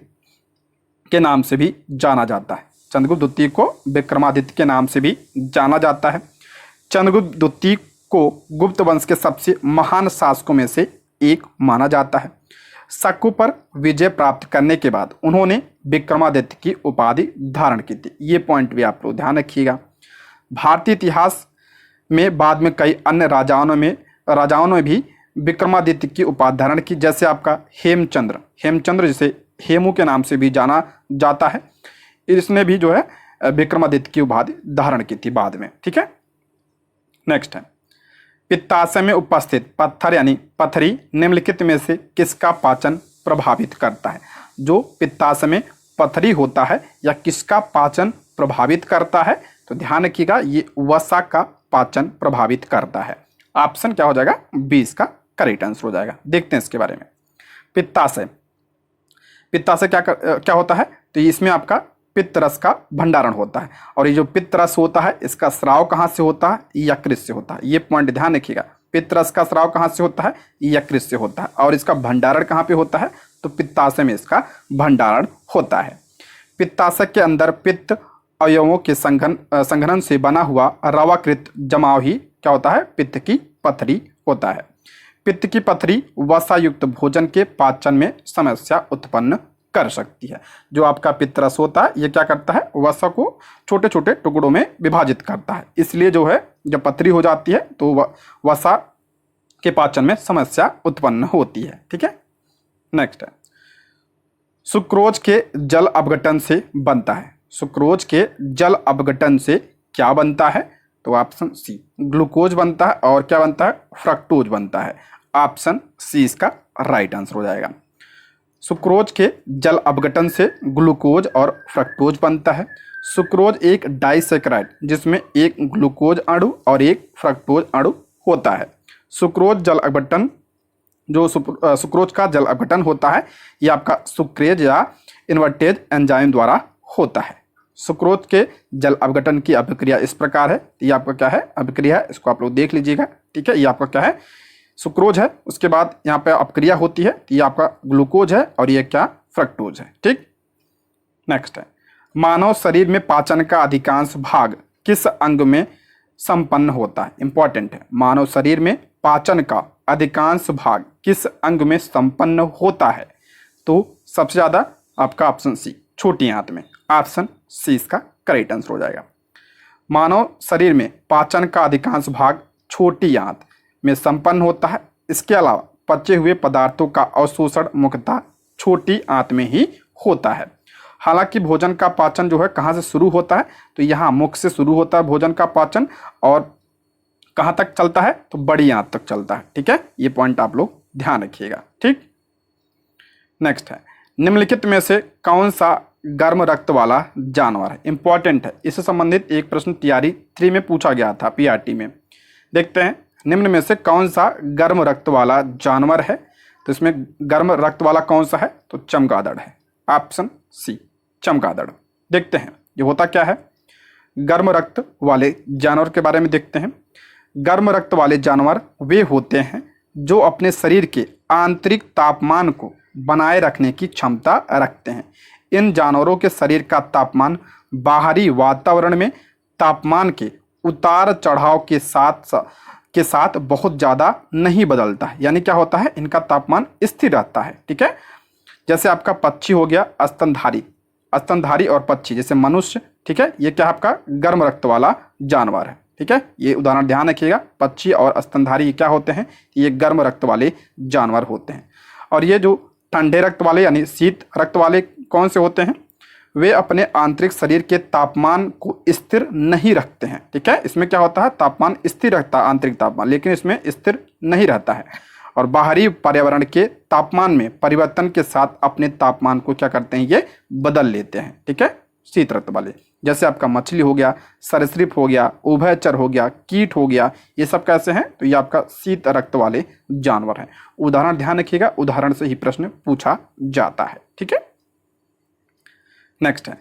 के नाम से भी जाना जाता है। चंद्रगुप्त द्वितीय को विक्रमादित्य के नाम से भी जाना जाता है। चंद्रगुप्त द्वितीय को गुप्त वंश के सबसे महान शासकों में से एक माना जाता है। शक्कू पर विजय प्राप्त करने के बाद उन्होंने विक्रमादित्य की उपाधि धारण की थी। ये पॉइंट भी आप लोग ध्यान रखिएगा। भारतीय इतिहास में बाद में कई अन्य राजाओं ने भी विक्रमादित्य की उपाधि धारण की, जैसे आपका हेमचंद्र जिसे हेमू के नाम से भी जाना जाता है, इसने भी जो है विक्रमादित्य की उपाधि धारण की थी बाद में। ठीक है, नेक्स्ट है, पित्ताशय में उपस्थित पत्थर यानी पथरी निम्नलिखित में से किसका पाचन प्रभावित करता है? जो पित्ताशय में पथरी होता है या किसका पाचन प्रभावित करता है? तो ध्यान रखिएगा, ये वसा का पाचन प्रभावित करता है। ऑप्शन क्या हो जाएगा? 20 का करेक्ट आंसर हो जाएगा। देखते हैं इसके बारे में। पित्ताशय क्या होता है? तो इसमें आपका पित्त रस का भंडारण होता है और ये जो पित्त रस होता है इसका स्राव कहाँ से होता है? यकृत से होता है। ये पॉइंट ध्यान रखिएगा, पित्त रस का स्राव कहाँ से होता है? यकृत से होता है। और इसका भंडारण कहाँ पे होता है? तो पित्ताशय में इसका भंडारण होता है। पित्ताशय के अंदर पित्त अवयवों के संघनन से बना हुआ रवाकृत जमाव ही क्या होता है? पित्त की पथरी होता है। पित्त की पथरी वसा युक्त भोजन के पाचन में समस्या उत्पन्न कर सकती है। जो आपका पित्तरस होता है ये क्या करता है? वसा को छोटे छोटे टुकड़ों में विभाजित करता है, इसलिए जो है जब पथरी हो जाती है तो वसा के पाचन में समस्या उत्पन्न होती है। ठीक है, नेक्स्ट है, सुक्रोज के जल अपघटन से बनता है। सुक्रोज के जल अपघटन से क्या बनता है? तो ऑप्शन सी ग्लूकोज बनता है और क्या बनता है? फ्रक्टोज बनता है। ऑप्शन सी इसका राइट आंसर हो जाएगा। सुक्रोज के जल अपघटन से ग्लूकोज और फ्रक्टोज बनता है। सुक्रोज एक डाइसैकेराइड जिसमें एक ग्लूकोज अणु और एक फ्रक्टोज अणु होता है। सुक्रोज जल अपघटन जो सुक्रोज का जल अपघटन होता है ये आपका सुक्रेज या इन्वर्टेज एंजाइम द्वारा होता है। सुक्रोज के जल अपघटन की अभिक्रिया इस प्रकार है। ये आपका क्या है, अभिक्रिया है, इसको आप लोग देख लीजिएगा। ठीक है, ये आपका क्या है, सुक्रोज है। उसके बाद यहाँ पे अपक्रिया होती है, ये आपका ग्लूकोज है और ये क्या, फ्रक्टोज है। ठीक, नेक्स्ट है, मानव शरीर में पाचन का अधिकांश भाग किस अंग में संपन्न होता है। इंपॉर्टेंट है, मानव शरीर में पाचन का अधिकांश भाग किस अंग में संपन्न होता है। तो सबसे ज्यादा आपका ऑप्शन सी, छोटी आंत में। ऑप्शन सी इसका करेक्ट आंसर हो जाएगा। मानव शरीर में पाचन का अधिकांश भाग छोटी आंत में संपन्न होता है। इसके अलावा पचे हुए पदार्थों का अवशोषण मुख्यतः छोटी आंत में ही होता है। हालांकि भोजन का पाचन जो है कहाँ से शुरू होता है, तो यहाँ मुख से शुरू होता है भोजन का पाचन, और कहाँ तक चलता है, तो बड़ी आंत तक चलता है। ठीक है, ये पॉइंट आप लोग ध्यान रखिएगा। ठीक, नेक्स्ट है, निम्नलिखित में से कौन सा गर्म रक्त वाला जानवर है। इंपॉर्टेंट है, इससे संबंधित एक प्रश्न तैयारी 3 में पूछा गया था, पीआरटी में। देखते हैं, निम्न में से कौन सा गर्म रक्त वाला जानवर है। तो इसमें गर्म रक्त वाला कौन सा है, तो चमगादड़ है। ऑप्शन सी, चमगादड़। देखते हैं ये होता क्या है। गर्म रक्त वाले जानवर के बारे में देखते हैं। गर्म रक्त वाले जानवर वे होते हैं जो अपने शरीर के आंतरिक तापमान को बनाए रखने की क्षमता रखते हैं। इन जानवरों के शरीर का तापमान बाहरी वातावरण में तापमान के उतार चढ़ाव के साथ बहुत ज़्यादा नहीं बदलता है। यानी क्या होता है, इनका तापमान स्थिर रहता है। ठीक है, जैसे आपका पक्षी हो गया, स्तनधारी और पक्षी जैसे मनुष्य। ठीक है, ये क्या आपका गर्म रक्त वाला जानवर है। ठीक है, ये उदाहरण ध्यान रखिएगा। पक्षी और स्तनधारी ये क्या होते हैं, ये गर्म रक्त वाले जानवर होते हैं। और ये जो ठंडे रक्त वाले यानी शीत रक्त वाले कौन से होते हैं, वे अपने आंतरिक शरीर के तापमान को स्थिर नहीं रखते हैं। ठीक है, इसमें क्या होता है, तापमान स्थिर रहता है, आंतरिक तापमान, लेकिन इसमें स्थिर नहीं रहता है। और बाहरी पर्यावरण के तापमान में परिवर्तन के साथ अपने तापमान को क्या करते हैं, ये बदल लेते हैं। ठीक है, शीत रक्त वाले जैसे आपका मछली हो गया, सरीसृप हो गया, उभयचर हो गया, कीट हो गया, ये सब कैसे हैं, तो ये आपका शीत रक्त वाले जानवर हैं। उदाहरण ध्यान रखिएगा, उदाहरण से ही प्रश्न पूछा जाता है। ठीक है, नेक्स्ट है,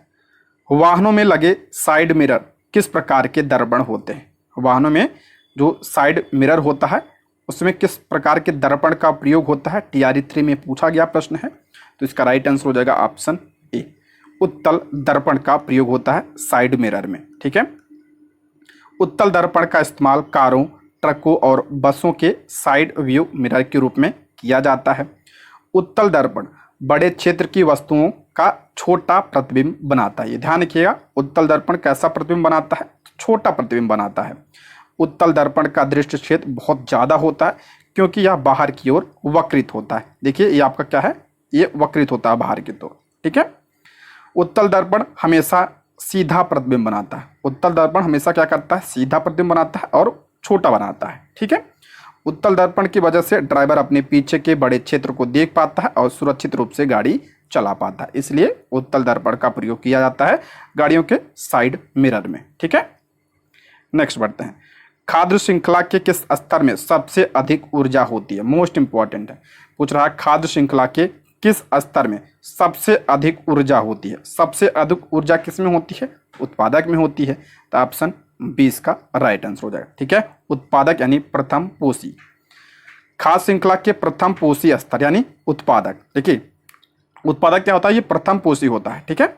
वाहनों में लगे साइड मिरर किस प्रकार के दर्पण होते हैं। वाहनों में जो साइड मिरर होता है उसमें किस प्रकार के दर्पण का प्रयोग होता है, टीआरई 3 में पूछा गया प्रश्न है। तो इसका राइट आंसर हो जाएगा ऑप्शन ए, उत्तल दर्पण का प्रयोग होता है साइड मिरर में। ठीक है, उत्तल दर्पण का इस्तेमाल कारों, ट्रकों और बसों के साइड व्यू मिरर के रूप में किया जाता है। उत्तल दर्पण बड़े क्षेत्र की वस्तुओं का छोटा प्रतिबिंब बनाता है। ये ध्यान रखिएगा, उत्तल दर्पण कैसा प्रतिबिंब बनाता है, छोटा प्रतिबिंब बनाता है। उत्तल दर्पण का दृष्टि क्षेत्र बहुत ज़्यादा होता है क्योंकि यह बाहर की ओर वक्रित होता है। देखिए ये आपका क्या है, ये वक्रित होता है बाहर की ओर। ठीक है, उत्तल दर्पण हमेशा सीधा प्रतिबिंब बनाता है। उत्तल दर्पण हमेशा क्या करता है, सीधा प्रतिबिंब बनाता है और छोटा बनाता है। ठीक है, उत्तल दर्पण की वजह से ड्राइवर अपने पीछे के बड़े क्षेत्र को देख पाता है और सुरक्षित रूप से गाड़ी चला पाता है। इसलिए उत्तल दर्पण का प्रयोग किया जाता है गाड़ियों के साइड मिरर में। ठीक है, नेक्स्ट बढ़ते हैं, खाद्य श्रृंखला के किस स्तर में सबसे अधिक ऊर्जा होती है। मोस्ट इंपॉर्टेंट है, पूछ रहा है खाद्य श्रृंखला के किस स्तर में सबसे अधिक ऊर्जा होती है। सबसे अधिक ऊर्जा किस में होती है, उत्पादक में होती है। तो ऑप्शन 20 का राइट आंसर हो जाएगा। ठीक है, उत्पादक यानी प्रथम पोषी, खाद्य श्रृंखला के प्रथम पोषी स्तर यानी उत्पादक। देखिए उत्पादक क्या होता है, ये प्रथम पोषी होता है। ठीक है,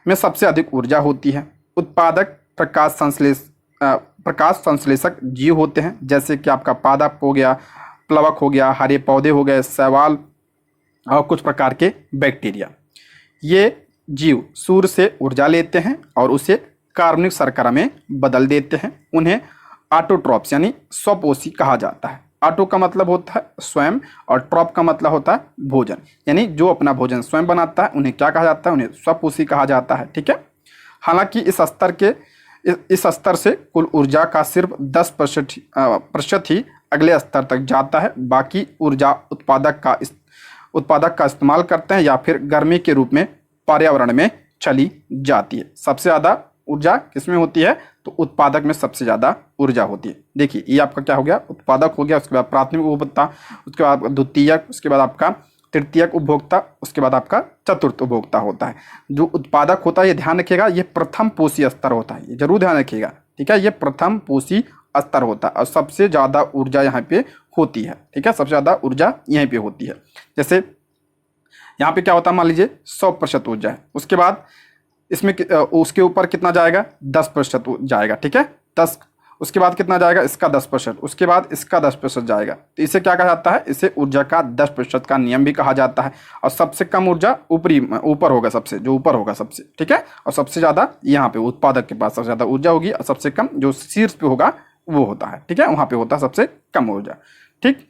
में सबसे अधिक ऊर्जा होती है। उत्पादक प्रकाश संश्लेषक जीव होते हैं, जैसे कि आपका पादप हो गया, प्लवक हो गया, हरे पौधे हो गए, शैवाल और कुछ प्रकार के बैक्टीरिया। ये जीव सूर्य से ऊर्जा लेते हैं और उसे कार्बनिक शर्करा में बदल देते हैं। उन्हें ऑटोट्रॉप्स यानी स्वपोषी कहा जाता है। ऑटो का मतलब होता है स्वयं और ट्रॉप का मतलब होता है भोजन, यानी जो अपना भोजन स्वयं बनाता है उन्हें क्या कहा जाता है, उन्हें स्वपोषी कहा जाता है। ठीक है, हालांकि इस स्तर से कुल ऊर्जा का सिर्फ 10% ही अगले स्तर तक जाता है। बाकी ऊर्जा उत्पादक का इस्तेमाल करते हैं या फिर गर्मी के रूप में पर्यावरण में चली जाती है। सबसे ज़्यादा ऊर्जा किसमें होती है? तो उत्पादक में सबसे ज़्यादा ऊर्जा होती है। देखिए ये आपका क्या हो गया? उत्पादक हो गया, उसके बाद प्राथमिक उपभोक्ता, उसके बाद द्वितीयक, उसके बाद आपका तृतीयक उपभोक्ता, उसके बाद आपका चतुर्थ उपभोक्ता होता है। जो उत्पादक होता है ये ध्यान रखिएगा, ये प्रथम पोषी स्तर होता है, ये जरूर ध्यान रखिएगा, ठीक है। ये प्रथम पोषी स्तर होता है और सबसे ज़्यादा ऊर्जा यहाँ पे होती है, ठीक है। सबसे ज़्यादा ऊर्जा यहीं पे होती है। जैसे यहाँ पे क्या होता है, मान लीजिए 100% ऊर्जा है, उसके बाद इसमें उसके ऊपर कितना जाएगा? 10% जाएगा, ठीक है। 10, उसके बाद कितना जाएगा? इसका 10%, उसके बाद इसका 10% जाएगा। तो इसे क्या कहा जाता है? इसे ऊर्जा का 10% का नियम भी कहा जाता है। और सबसे कम ऊर्जा ऊपर होगा, सबसे जो ऊपर होगा सबसे, ठीक है। और सबसे ज़्यादा यहाँ पे उत्पादक के पास सबसे ज़्यादा ऊर्जा होगी और सबसे कम जो शीर्ष पे होगा वो होता है, ठीक है। वहाँ पे होता है सबसे कम ऊर्जा, ठीक।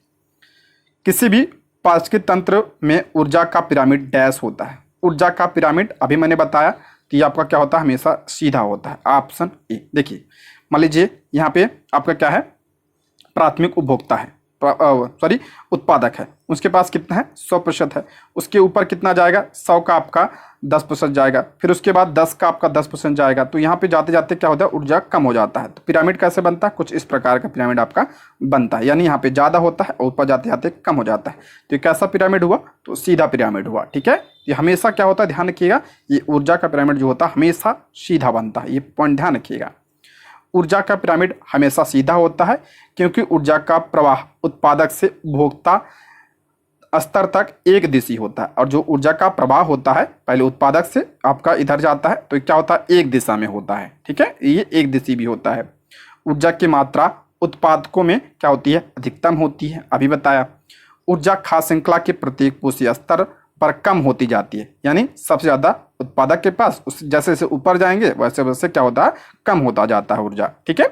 किसी भी पारिस्थितिक तंत्र में ऊर्जा का पिरामिड डैश होता है। ऊर्जा का पिरामिड अभी मैंने बताया कि आपका क्या होता है? हमेशा सीधा होता है। ऑप्शन ए। देखिए मान लीजिए यहाँ पे आपका क्या है? प्राथमिक उपभोक्ता है, सॉरी उत्पादक है, उसके पास कितना है? 100% है। उसके ऊपर कितना जाएगा? 100 का आपका 10% जाएगा, फिर उसके बाद 10 का आपका 10% जाएगा। तो यहाँ पे जाते जाते क्या होता है? ऊर्जा कम हो जाता है। तो पिरामिड कैसे बनता है? कुछ इस प्रकार का पिरामिड आपका बनता है, यानी यहाँ पे ज़्यादा होता है और ऊपर जाते जाते कम हो जाता है। तो ये कैसा पिरामिड हुआ? तो सीधा पिरामिड हुआ, ठीक है। ये हमेशा क्या होता है? ध्यान रखिएगा, ये ऊर्जा का पिरामिड जो होता है हमेशा सीधा बनता है, ये पॉइंट ध्यान रखिएगा। ऊर्जा का पिरामिड हमेशा सीधा होता है क्योंकि ऊर्जा का प्रवाह उत्पादक से उपभोक्ता स्तर तक एक दिशी होता है। और जो ऊर्जा का प्रवाह होता है पहले उत्पादक से आपका इधर जाता है तो क्या होता है? एक दिशा में होता है, ठीक है। ये एक दिशी भी होता है। ऊर्जा की मात्रा उत्पादकों में क्या होती है? अधिकतम होती है, अभी बताया। ऊर्जा खाद्य श्रृंखला के प्रत्येक पोषी स्तर पर कम होती जाती है, यानी सबसे ज़्यादा उत्पादक के पास, उस जैसे जैसे ऊपर जाएंगे वैसे वैसे क्या होता है? कम होता जाता है ऊर्जा, ठीक है।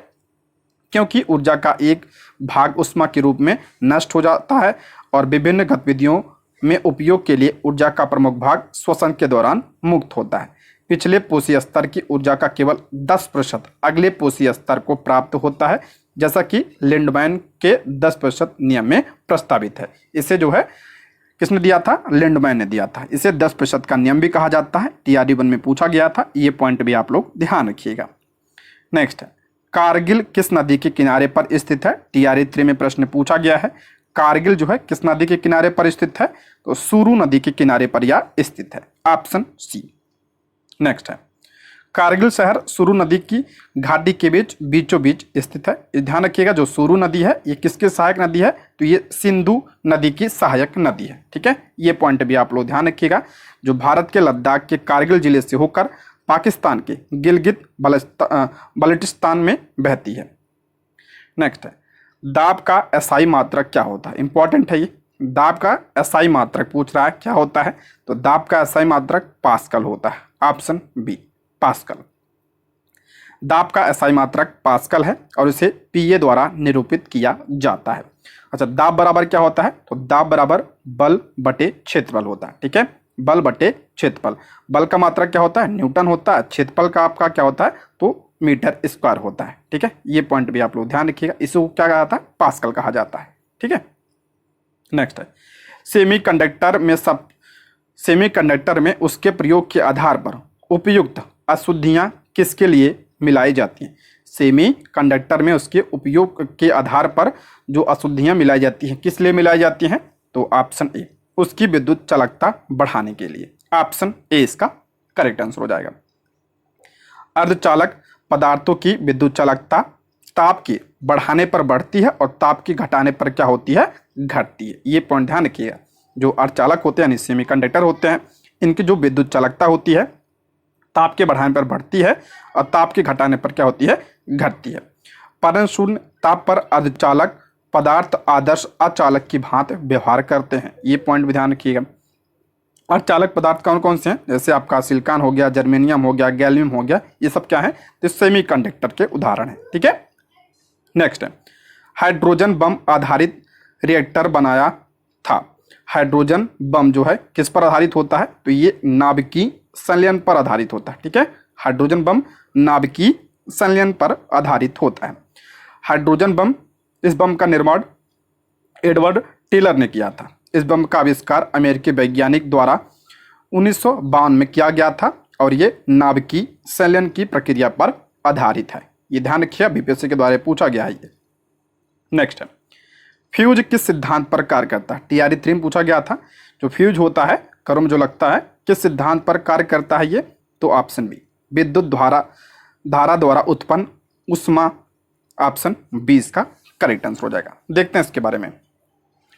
क्योंकि ऊर्जा का एक भाग ऊष्मा के रूप में नष्ट हो जाता है और विभिन्न गतिविधियों में उपयोग के लिए ऊर्जा का प्रमुख भाग श्वसन के दौरान मुक्त होता है। पिछले पोषी स्तर की ऊर्जा का केवल 10% अगले पोषी स्तर को प्राप्त होता है, जैसा कि लिंडमैन के 10% नियम में प्रस्तावित है। इसे जो है किसने दिया था? लिंडमैन ने दिया था। इसे 10% का नियम भी कहा जाता है। TRD 1 में पूछा गया था, ये पॉइंट भी आप लोग ध्यान रखिएगा। नेक्स्ट है, कारगिल किस नदी के किनारे पर स्थित है? TRD 3 में प्रश्न पूछा गया है। कारगिल जो है किस नदी के किनारे पर स्थित है? तो सुरू नदी के किनारे पर यह स्थित है, ऑप्शन सी। नेक्स्ट है, कारगिल शहर सुरू नदी की घाटी के बीचों बीच स्थित है। ध्यान रखिएगा, जो सुरू नदी है ये किसकी सहायक नदी है? तो ये सिंधु नदी की सहायक नदी है, ठीक है। ये पॉइंट भी आप लोग ध्यान रखिएगा, जो भारत के लद्दाख के कारगिल जिले से होकर पाकिस्तान के गिलगित बल्टिस्तान में बहती है। नेक्स्ट है, दाब का एसआई मात्रक क्या होता है? इंपॉर्टेंट है ये, दाब का एसआई मात्रक पूछ रहा है, क्या होता है? तो दाब का एसआई मात्रक पास्कल होता है, ऑप्शन बी, पास्कल। दाब का एसआई मात्रक पास्कल है और इसे पीए द्वारा निरूपित किया जाता है। अच्छा, दाब बराबर क्या होता है? तो दाब बराबर बल बटे क्षेत्रफल होता है, ठीक है। बल बटे क्षेत्रफल। बल का मात्रक क्या होता है? न्यूटन होता है। क्षेत्रफल का आपका क्या होता है? तो मीटर स्क्वायर होता है, ठीक है। ये पॉइंट भी आप लोग ध्यान रखिएगा, इसको क्या कहा जाता है? पास्कल कहा जाता है, ठीक है। नेक्स्ट है, सेमीकंडक्टर में उसके प्रयोग के आधार पर उपयुक्त अशुद्धियां किसके लिए मिलाई जाती हैं? सेमीकंडक्टर में उसके उपयोग के आधार पर जो अशुद्धियां मिलाई जाती हैं किस लिए मिलाई जाती हैं? तो ऑप्शन ए, उसकी विद्युत चालकता बढ़ाने के लिए। ऑप्शन ए इसका करेक्ट आंसर हो जाएगा। अर्धचालक पदार्थों की विद्युत चालकता ताप के बढ़ाने पर बढ़ती है और ताप की घटाने पर क्या होती है? घटती है। ये पॉइंट ध्यान रखिएगा, जो अर्धचालक होते हैं यानी सेमीकंडक्टर होते हैं, इनकी जो विद्युत चालकता होती है ताप के बढ़ाने पर बढ़ती है और ताप के घटाने पर क्या होती है? घटती है। परण शून्य ताप पर अर्धचालक पदार्थ आदर्श अचालक की भांति व्यवहार करते हैं। ये पॉइंट भी ध्यान रखिएगा। अर्धचालक पदार्थ कौन कौन से हैं? जैसे आपका सिलिकॉन हो गया, जर्मेनियम हो गया, गैलियम हो गया, ये सब क्या है? तो सेमीकंडक्टर के उदाहरण है, ठीक है। नेक्स्ट है, हाइड्रोजन बम आधारित रिएक्टर बनाया था। हाइड्रोजन बम जो है किस पर आधारित होता है? तो ये नाभिकीय संलयन पर आधारित होता है, ठीक है। हाइड्रोजन बम नाभिकीय संलयन पर आधारित होता है। हाइड्रोजन बम, इस बम का निर्माण एडवर्ड टेलर ने किया था। इस बम का आविष्कार अमेरिकी वैज्ञानिक द्वारा 1952 में किया गया था और ये नाभिकीय संलयन की प्रक्रिया पर आधारित है। ये ध्यान रखिए, बीपीएससी के द्वारा पूछा गया है ये। नेक्स्ट है, फ्यूज किस सिद्धांत पर कार्य करता है? टीआरई 3 में पूछा गया था। जो फ्यूज होता है, कर्म जो लगता है, किस सिद्धांत पर कार्य करता है ये? तो ऑप्शन बी, विद्युत धारा द्वारा उत्पन्न उष्मा। ऑप्शन बी इसका करेक्ट आंसर हो जाएगा। देखते हैं इसके बारे में।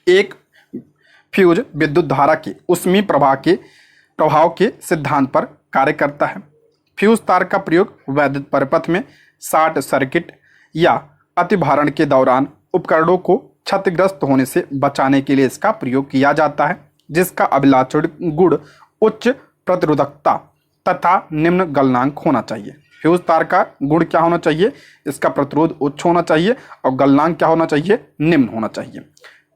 एक फ्यूज विद्युत धारा के उष्मीय प्रभाव के सिद्धांत पर कार्य करता है। फ्यूज तार का प्रयोग वैद्युत परिपथ में शॉर्ट सर्किट या अतिभारण के दौरान उपकरणों को क्षतिग्रस्त होने से बचाने के लिए इसका प्रयोग किया जाता है, जिसका अभिलाषण गुण उच्च प्रतिरोधकता तथा निम्न गलनांक होना चाहिए। फ्यूज तार का गुण क्या होना चाहिए? इसका प्रतिरोध उच्च होना चाहिए और गलनांक क्या होना चाहिए? निम्न होना चाहिए।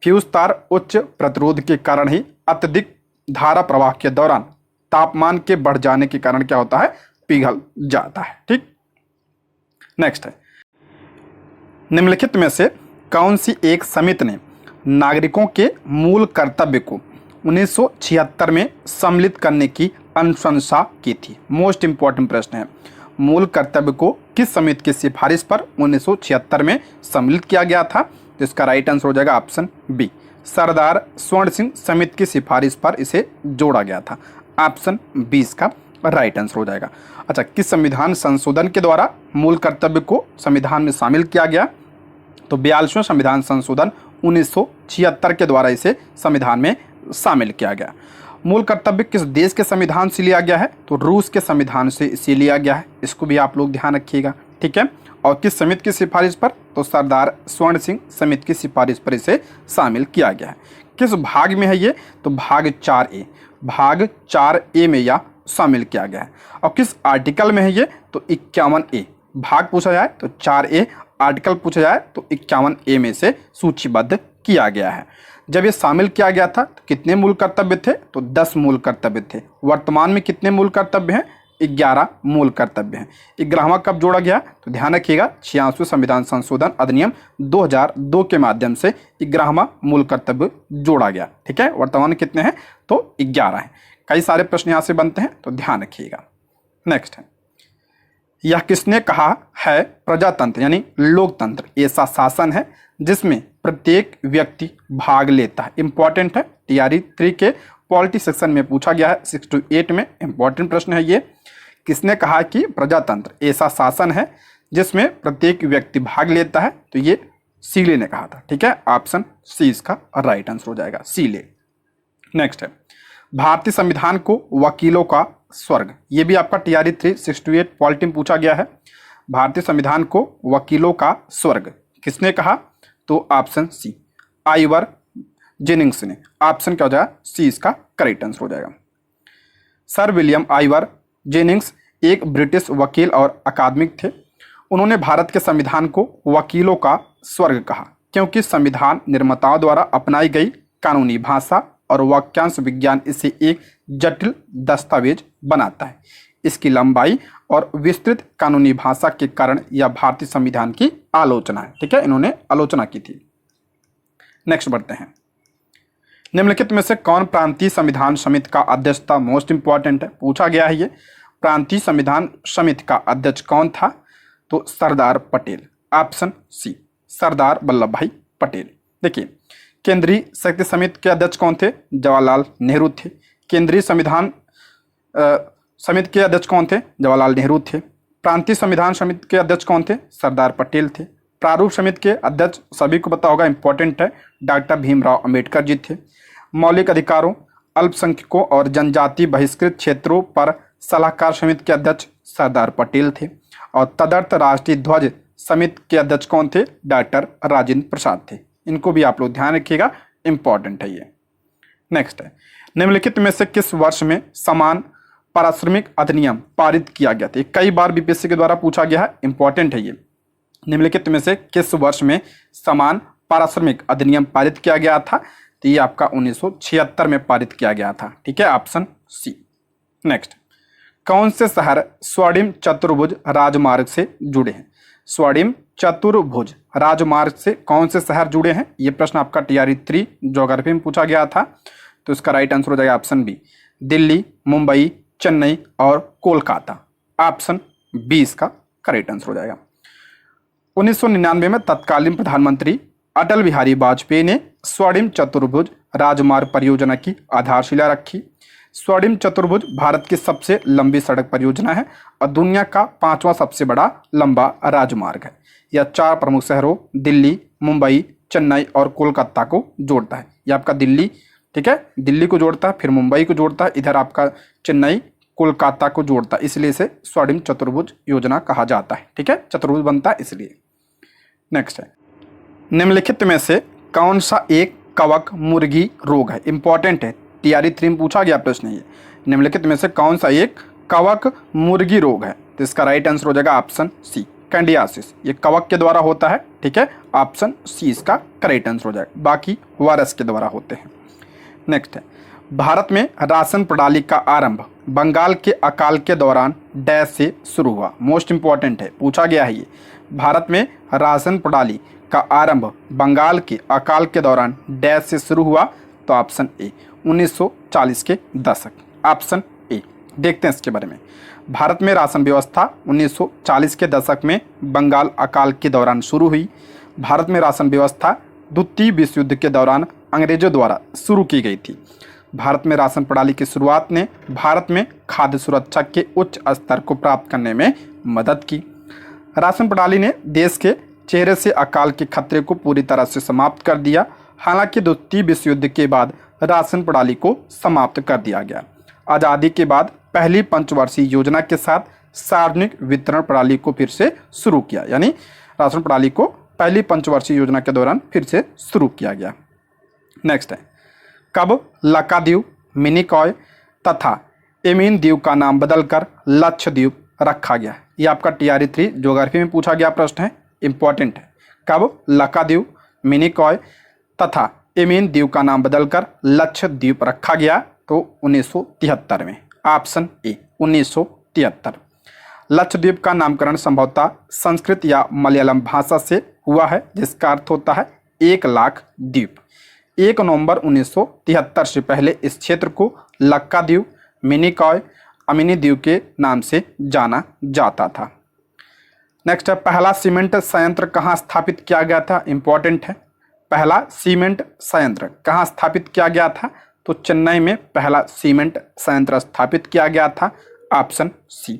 फ्यूज तार उच्च प्रतिरोध के कारण ही अत्यधिक धारा प्रवाह के दौरान तापमान के बढ़ जाने के कारण क्या होता है? पिघल जाता है। ठीक, नेक्स्ट है, निम्नलिखित में से कौन सी एक समिति ने नागरिकों के मूल कर्तव्य को 1976 में सम्मिलित करने की अनुशंसा की थी? मोस्ट इंपॉर्टेंट प्रश्न है। मूल कर्तव्य को किस समिति की सिफारिश पर 1976 में सम्मिलित किया गया था? तो इसका राइट आंसर हो जाएगा ऑप्शन बी, सरदार स्वर्ण सिंह समिति की सिफारिश पर इसे जोड़ा गया था। ऑप्शन बी इसका राइट आंसर हो जाएगा। अच्छा, किस संविधान संशोधन के द्वारा मूल कर्तव्य को संविधान में शामिल किया गया? तो 42वां संविधान संशोधन 1976 के द्वारा इसे संविधान में शामिल किया गया। मूल कर्तव्य किस देश के संविधान से लिया गया है? तो रूस के संविधान से इसे लिया गया है। इसको भी आप लोग ध्यान रखिएगा। ठीक है, और किस समिति की सिफारिश पर? तो सरदार स्वर्ण सिंह समिति की सिफारिश पर इसे शामिल किया गया है। किस भाग में है ये? तो भाग 4A, भाग 4A में यह शामिल किया गया है। और किस आर्टिकल में है ये? तो 51A। भाग पूछा जाए तो 4A, आर्टिकल पूछा जाए तो 51A में से सूचीबद्ध किया गया है। जब ये शामिल किया गया था तो कितने मूल कर्तव्य थे? तो 10 मूल कर्तव्य थे। वर्तमान में कितने मूल कर्तव्य हैं? 11 मूल कर्तव्य हैं। 11वां कब जोड़ा गया? तो ध्यान रखिएगा, 86वें संविधान संशोधन अधिनियम 2002 के माध्यम से 11वां मूल कर्तव्य जोड़ा गया। ठीक है, वर्तमान कितने हैं? तो 11 हैं। कई सारे प्रश्न यहाँ से बनते हैं, तो ध्यान रखिएगा। नेक्स्ट है, यह किसने कहा है प्रजातंत्र यानी लोकतंत्र ऐसा शासन है जिसमें प्रत्येक व्यक्ति भाग लेता है? इंपॉर्टेंट है, टीआरई 3 के पॉलिटी सेक्शन में पूछा गया है, 6 to 8 में इंपॉर्टेंट प्रश्न है ये। किसने कहा कि प्रजातंत्र ऐसा शासन है जिसमें प्रत्येक व्यक्ति भाग लेता है? तो ये सीले ने कहा था। ठीक है, ऑप्शन सी इसका राइट आंसर हो जाएगा, सीले। नेक्स्ट है, भारतीय संविधान को वकीलों का स्वर्ग, ये भी आपका टीआरई 3 6 to 8 पॉलिटी में पूछा गया है। भारतीय संविधान को वकीलों का स्वर्ग किसने कहा? तो ऑप्शन सी, आइवर जेनिंग्स ने। ऑप्शन क्या हो जाएगा? सी इसका करेक्ट आंसर हो जाएगा। सर विलियम आइवर जेनिंग्स एक ब्रिटिश वकील और अकादमिक थे। उन्होंने भारत के संविधान को वकीलों का स्वर्ग कहा क्योंकि संविधान निर्माताओं द्वारा अपनाई गई कानूनी भाषा और वाक्यांश विज्ञान इसे एक जटिल दस्तावेज बनाता है। इसकी लंबाई और विस्तृत कानूनी भाषा के कारण यह भारतीय संविधान की आलोचना है। ठीक है, इन्होंने आलोचना की थी। नेक्स्ट बढ़ते हैं, निम्नलिखित में से कौन प्रांतीय संविधान समिति का अध्यक्ष था? मोस्ट इंपॉर्टेंट है, पूछा गया है ये। प्रांतीय संविधान समिति का अध्यक्ष कौन था? तो सरदार पटेल। ऑप्शन सी, सरदार वल्लभ भाई पटेल। देखिए, केंद्रीय शक्ति समिति के अध्यक्ष कौन थे? जवाहरलाल नेहरू थे। केंद्रीय संविधान समिति के अध्यक्ष कौन थे? जवाहरलाल नेहरू थे। प्रांतीय संविधान समिति के अध्यक्ष कौन थे? सरदार पटेल थे। प्रारूप समिति के अध्यक्ष सभी को पता होगा, इंपॉर्टेंट है, डॉक्टर भीमराव अंबेडकर जी थे। मौलिक अधिकारों, अल्पसंख्यकों और जनजाति बहिष्कृत क्षेत्रों पर सलाहकार समिति के अध्यक्ष सरदार पटेल थे। और तदर्थ राष्ट्रीय ध्वज समिति के अध्यक्ष कौन थे? डॉक्टर राजेंद्र प्रसाद थे। इनको भी आप लोग ध्यान रखिएगा, इंपॉर्टेंट है ये। नेक्स्ट है, निम्नलिखित में से किस वर्ष में समान पारिश्रमिक अधिनियम पारित किया गया था? कई बार बीपीएससी के द्वारा पूछा गया है, इंपॉर्टेंट है ये। निम्नलिखित में से किस वर्ष में समान पारिश्रमिक अधिनियम पारित किया गया था? तो ये आपका 1976 में पारित किया गया था। ठीक है, ऑप्शन सी। नेक्स्ट, कौन से शहर स्वर्णिम चतुर्भुज राजमार्ग से जुड़े हैं? स्वर्णिम चतुर्भुज राजमार्ग से कौन से शहर जुड़े हैं? ये प्रश्न आपका टीआरई 3 ज्योग्राफी में पूछा गया था। तो इसका राइट आंसर हो जाएगा ऑप्शन बी, दिल्ली, मुंबई, चेन्नई और कोलकाता। ऑप्शन बी इसका करेक्ट आंसर हो जाएगा। 1999 में तत्कालीन प्रधानमंत्री अटल बिहारी वाजपेयी ने स्वर्णिम चतुर्भुज राजमार्ग परियोजना की आधारशिला रखी। स्वर्णिम चतुर्भुज भारत की सबसे लंबी सड़क परियोजना है और दुनिया का 5वां सबसे बड़ा लंबा राजमार्ग है। यह 4 प्रमुख शहरों दिल्ली, मुंबई, चेन्नई और कोलकाता को जोड़ता है। यह आपका दिल्ली, ठीक है, दिल्ली को जोड़ता है, फिर मुंबई को जोड़ता है, इधर आपका चेन्नई, कोलकाता को जोड़ता है, इसलिए इसे स्वर्णिम चतुर्भुज योजना कहा जाता है। ठीक है, चतुर्भुज बनता है इसलिए। नेक्स्ट है, निम्नलिखित में से कौन सा एक कवक मुर्गी रोग है? इंपॉर्टेंट है, टीआरई 3 में पूछा गया प्रश्न है ये। निम्नलिखित में से कौन सा एक कवक मुर्गी रोग है? तो इसका राइट आंसर हो जाएगा ऑप्शन सी, कैंडियासिस। ये कवक के द्वारा होता है। ठीक है, ऑप्शन सी इसका करेक्ट आंसर हो जाएगा, बाकी वायरस के द्वारा होते हैं। नेक्स्ट है, भारत में राशन प्रणाली का आरंभ बंगाल के अकाल के दौरान डैश से शुरू हुआ। मोस्ट इंपॉर्टेंट है, पूछा गया है ये। भारत में राशन प्रणाली का आरंभ बंगाल के अकाल के दौरान डैश से शुरू हुआ। तो ऑप्शन ए, 1940 के दशक। ऑप्शन ए, देखते हैं इसके बारे में। भारत में राशन व्यवस्था 1940 के दशक में बंगाल अकाल के दौरान शुरू हुई। भारत में राशन व्यवस्था द्वितीय विश्व युद्ध के दौरान अंग्रेजों द्वारा शुरू की गई थी। भारत में राशन प्रणाली की शुरुआत ने भारत में खाद्य सुरक्षा के उच्च स्तर को प्राप्त करने में मदद की। राशन प्रणाली ने देश के चेहरे से अकाल के खतरे को पूरी तरह से समाप्त कर दिया। हालांकि द्वितीय विश्व युद्ध के बाद राशन प्रणाली को समाप्त कर दिया गया। आज़ादी के बाद पहली पंचवर्षीय योजना के साथ सार्वजनिक वितरण प्रणाली को फिर से शुरू किया, यानी राशन प्रणाली को पहली पंचवर्षीय योजना के दौरान फिर से शुरू किया गया। नेक्स्ट है, कब लक्षद्वीप, मिनिकॉय तथा एमीन द्वीप का नाम बदलकर लक्षद्वीप रखा गया? ये आपका टीआरई 3 ज्योग्राफी में पूछा गया प्रश्न है, इंपॉर्टेंट है। कब लक्षद्वीप, मिनिकॉय तथा एमीन द्वीप का नाम बदलकर लक्षद्वीप रखा गया? तो 1973 में। Option A, 1973। लक्षद्वीप का नामकरण संभवतः संस्कृत या मलयालम भाषा से हुआ है, जिसका अर्थ होता है 1 लाख द्वीप। 1 नवंबर 1973 से पहले इस क्षेत्र को लक्षद्वीप, मिनिकॉय, अमीनी द्वीप के नाम से जाना जाता था। नेक्स्ट है, पहला सीमेंट संयंत्र कहाँ स्थापित किया गया था? इंपॉर्टेंट है। पहला सीमेंट संयंत्र कहाँ स्थापित किया गया था? तो चेन्नई में पहला सीमेंट संयंत्र स्थापित किया गया था। Option C.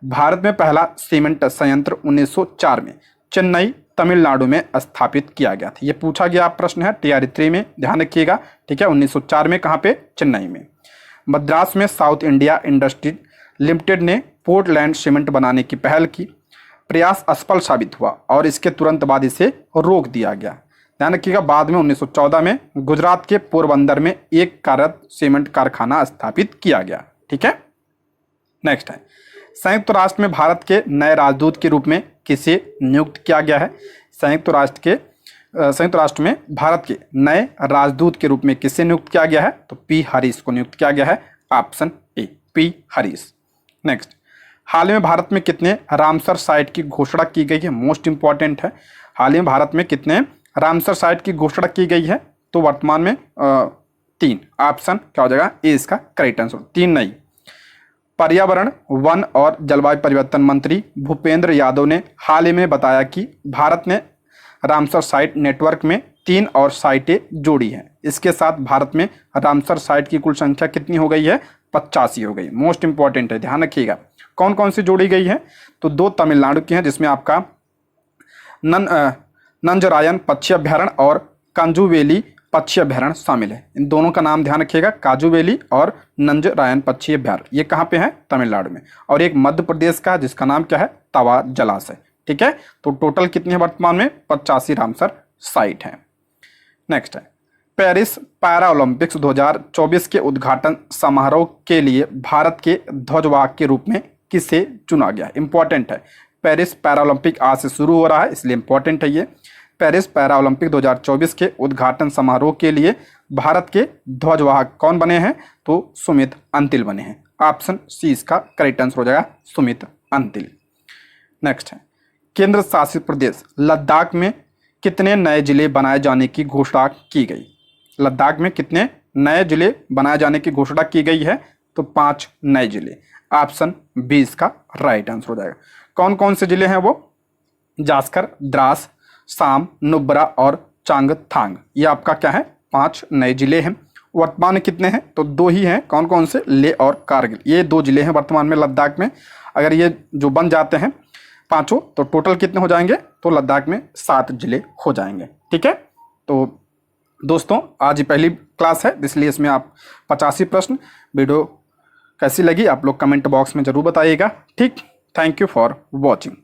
भारत में पहला सीमेंट संयंत्र 1904 में चेन्नई, तमिलनाडु में स्थापित किया गया था। ये पूछा गया प्रश्न है टीआरई 3 में, ध्यान रखिएगा। ठीक है, 1904 में कहाँ पे? चेन्नई में। मद्रास में साउथ इंडिया इंडस्ट्री लिमिटेड ने पोर्टलैंड सीमेंट बनाने की पहल की। प्रयास असफल साबित हुआ और इसके तुरंत बाद इसे रोक दिया गया। ध्यान रखिएगा, बाद में 1914 में गुजरात के पोरबंदर में एक कार्यरत सीमेंट कारखाना स्थापित किया गया। ठीक है, नेक्स्ट है, संयुक्त राष्ट्र में भारत के नए राजदूत के रूप में किसे नियुक्त किया गया है? संयुक्त राष्ट्र में भारत के नए राजदूत के रूप में किसे नियुक्त किया गया है? तो पी हरीश को नियुक्त किया गया है। Option A, P Harish. Next, हाल ही में भारत में कितने रामसर साइट की घोषणा की गई है? मोस्ट इंपॉर्टेंट है। हाल ही में भारत में कितने रामसर साइट की घोषणा की गई है? तो वर्तमान में 3। ऑप्शन क्या हो जाएगा? ए इसका करेक्ट आंसर। 3 नहीं। पर्यावरण, वन और जलवायु परिवर्तन मंत्री भूपेंद्र यादव ने हाल ही में बताया कि भारत ने रामसर साइट नेटवर्क में 3 और साइटें जोड़ी हैं। इसके साथ भारत में रामसर साइट की कुल संख्या कितनी हो गई है? 85 हो गई। मोस्ट इंपॉर्टेंट है, ध्यान रखिएगा। कौन कौन सी जोड़ी गई है? तो 2 तमिलनाडु की हैं, जिसमें आपका नंजरायन पक्षी अभ्यारण्य और कांजूवेली पक्षी अभ्यारण्य शामिल है। इन दोनों का नाम ध्यान रखिएगा, काजूवेली और नंजरायन पक्षी अभ्यारण्य। ये कहाँ पे है? तमिलनाडु में। और एक मध्य प्रदेश का, जिसका नाम क्या है? तवा जलाशय। ठीक है, तो टोटल कितनी है वर्तमान में? 85 रामसर साइट है। नेक्स्ट है, पेरिस पैरा ओलंपिक्स 2024 के उद्घाटन समारोह के लिए भारत के ध्वजवाहक के रूप में किसे चुना गया? इंपॉर्टेंट है। पेरिस पैरा ओलंपिक आज से शुरू हो रहा है, इसलिए इंपॉर्टेंट है ये। पेरिस पैरा ओलंपिक 2024 के उद्घाटन समारोह के लिए भारत के ध्वजवाहक कौन बने हैं? तो सुमित अंतिल बने हैं। ऑप्शन सी इसका करेक्ट आंसर हो जाएगा सुमित अंतिल। नेक्स्ट है, केंद्र शासित प्रदेश लद्दाख में कितने नए जिले बनाए जाने की घोषणा की गई? लद्दाख में कितने नए जिले बनाए जाने की घोषणा की गई है? तो 5 नए जिले। ऑप्शन बी इसका राइट आंसर हो जाएगा। कौन कौन से जिले हैं वो? जास्कर, द्रास, साम, नुब्रा और चांगथांग। ये आपका क्या है? 5 नए जिले हैं। वर्तमान में कितने हैं? तो 2 ही हैं। कौन कौन से? लेह और कारगिल। ये 2 जिले हैं वर्तमान में लद्दाख में। अगर ये जो बन जाते हैं पांचों तो टोटल कितने हो जाएंगे? तो लद्दाख में 7 जिले हो जाएंगे। ठीक है, तो दोस्तों आज ही पहली क्लास है इसलिए इसमें आप 85 प्रश्न। वीडियो कैसी लगी आप लोग कमेंट बॉक्स में ज़रूर बताइएगा। ठीक, थैंक यू फॉर वॉचिंग।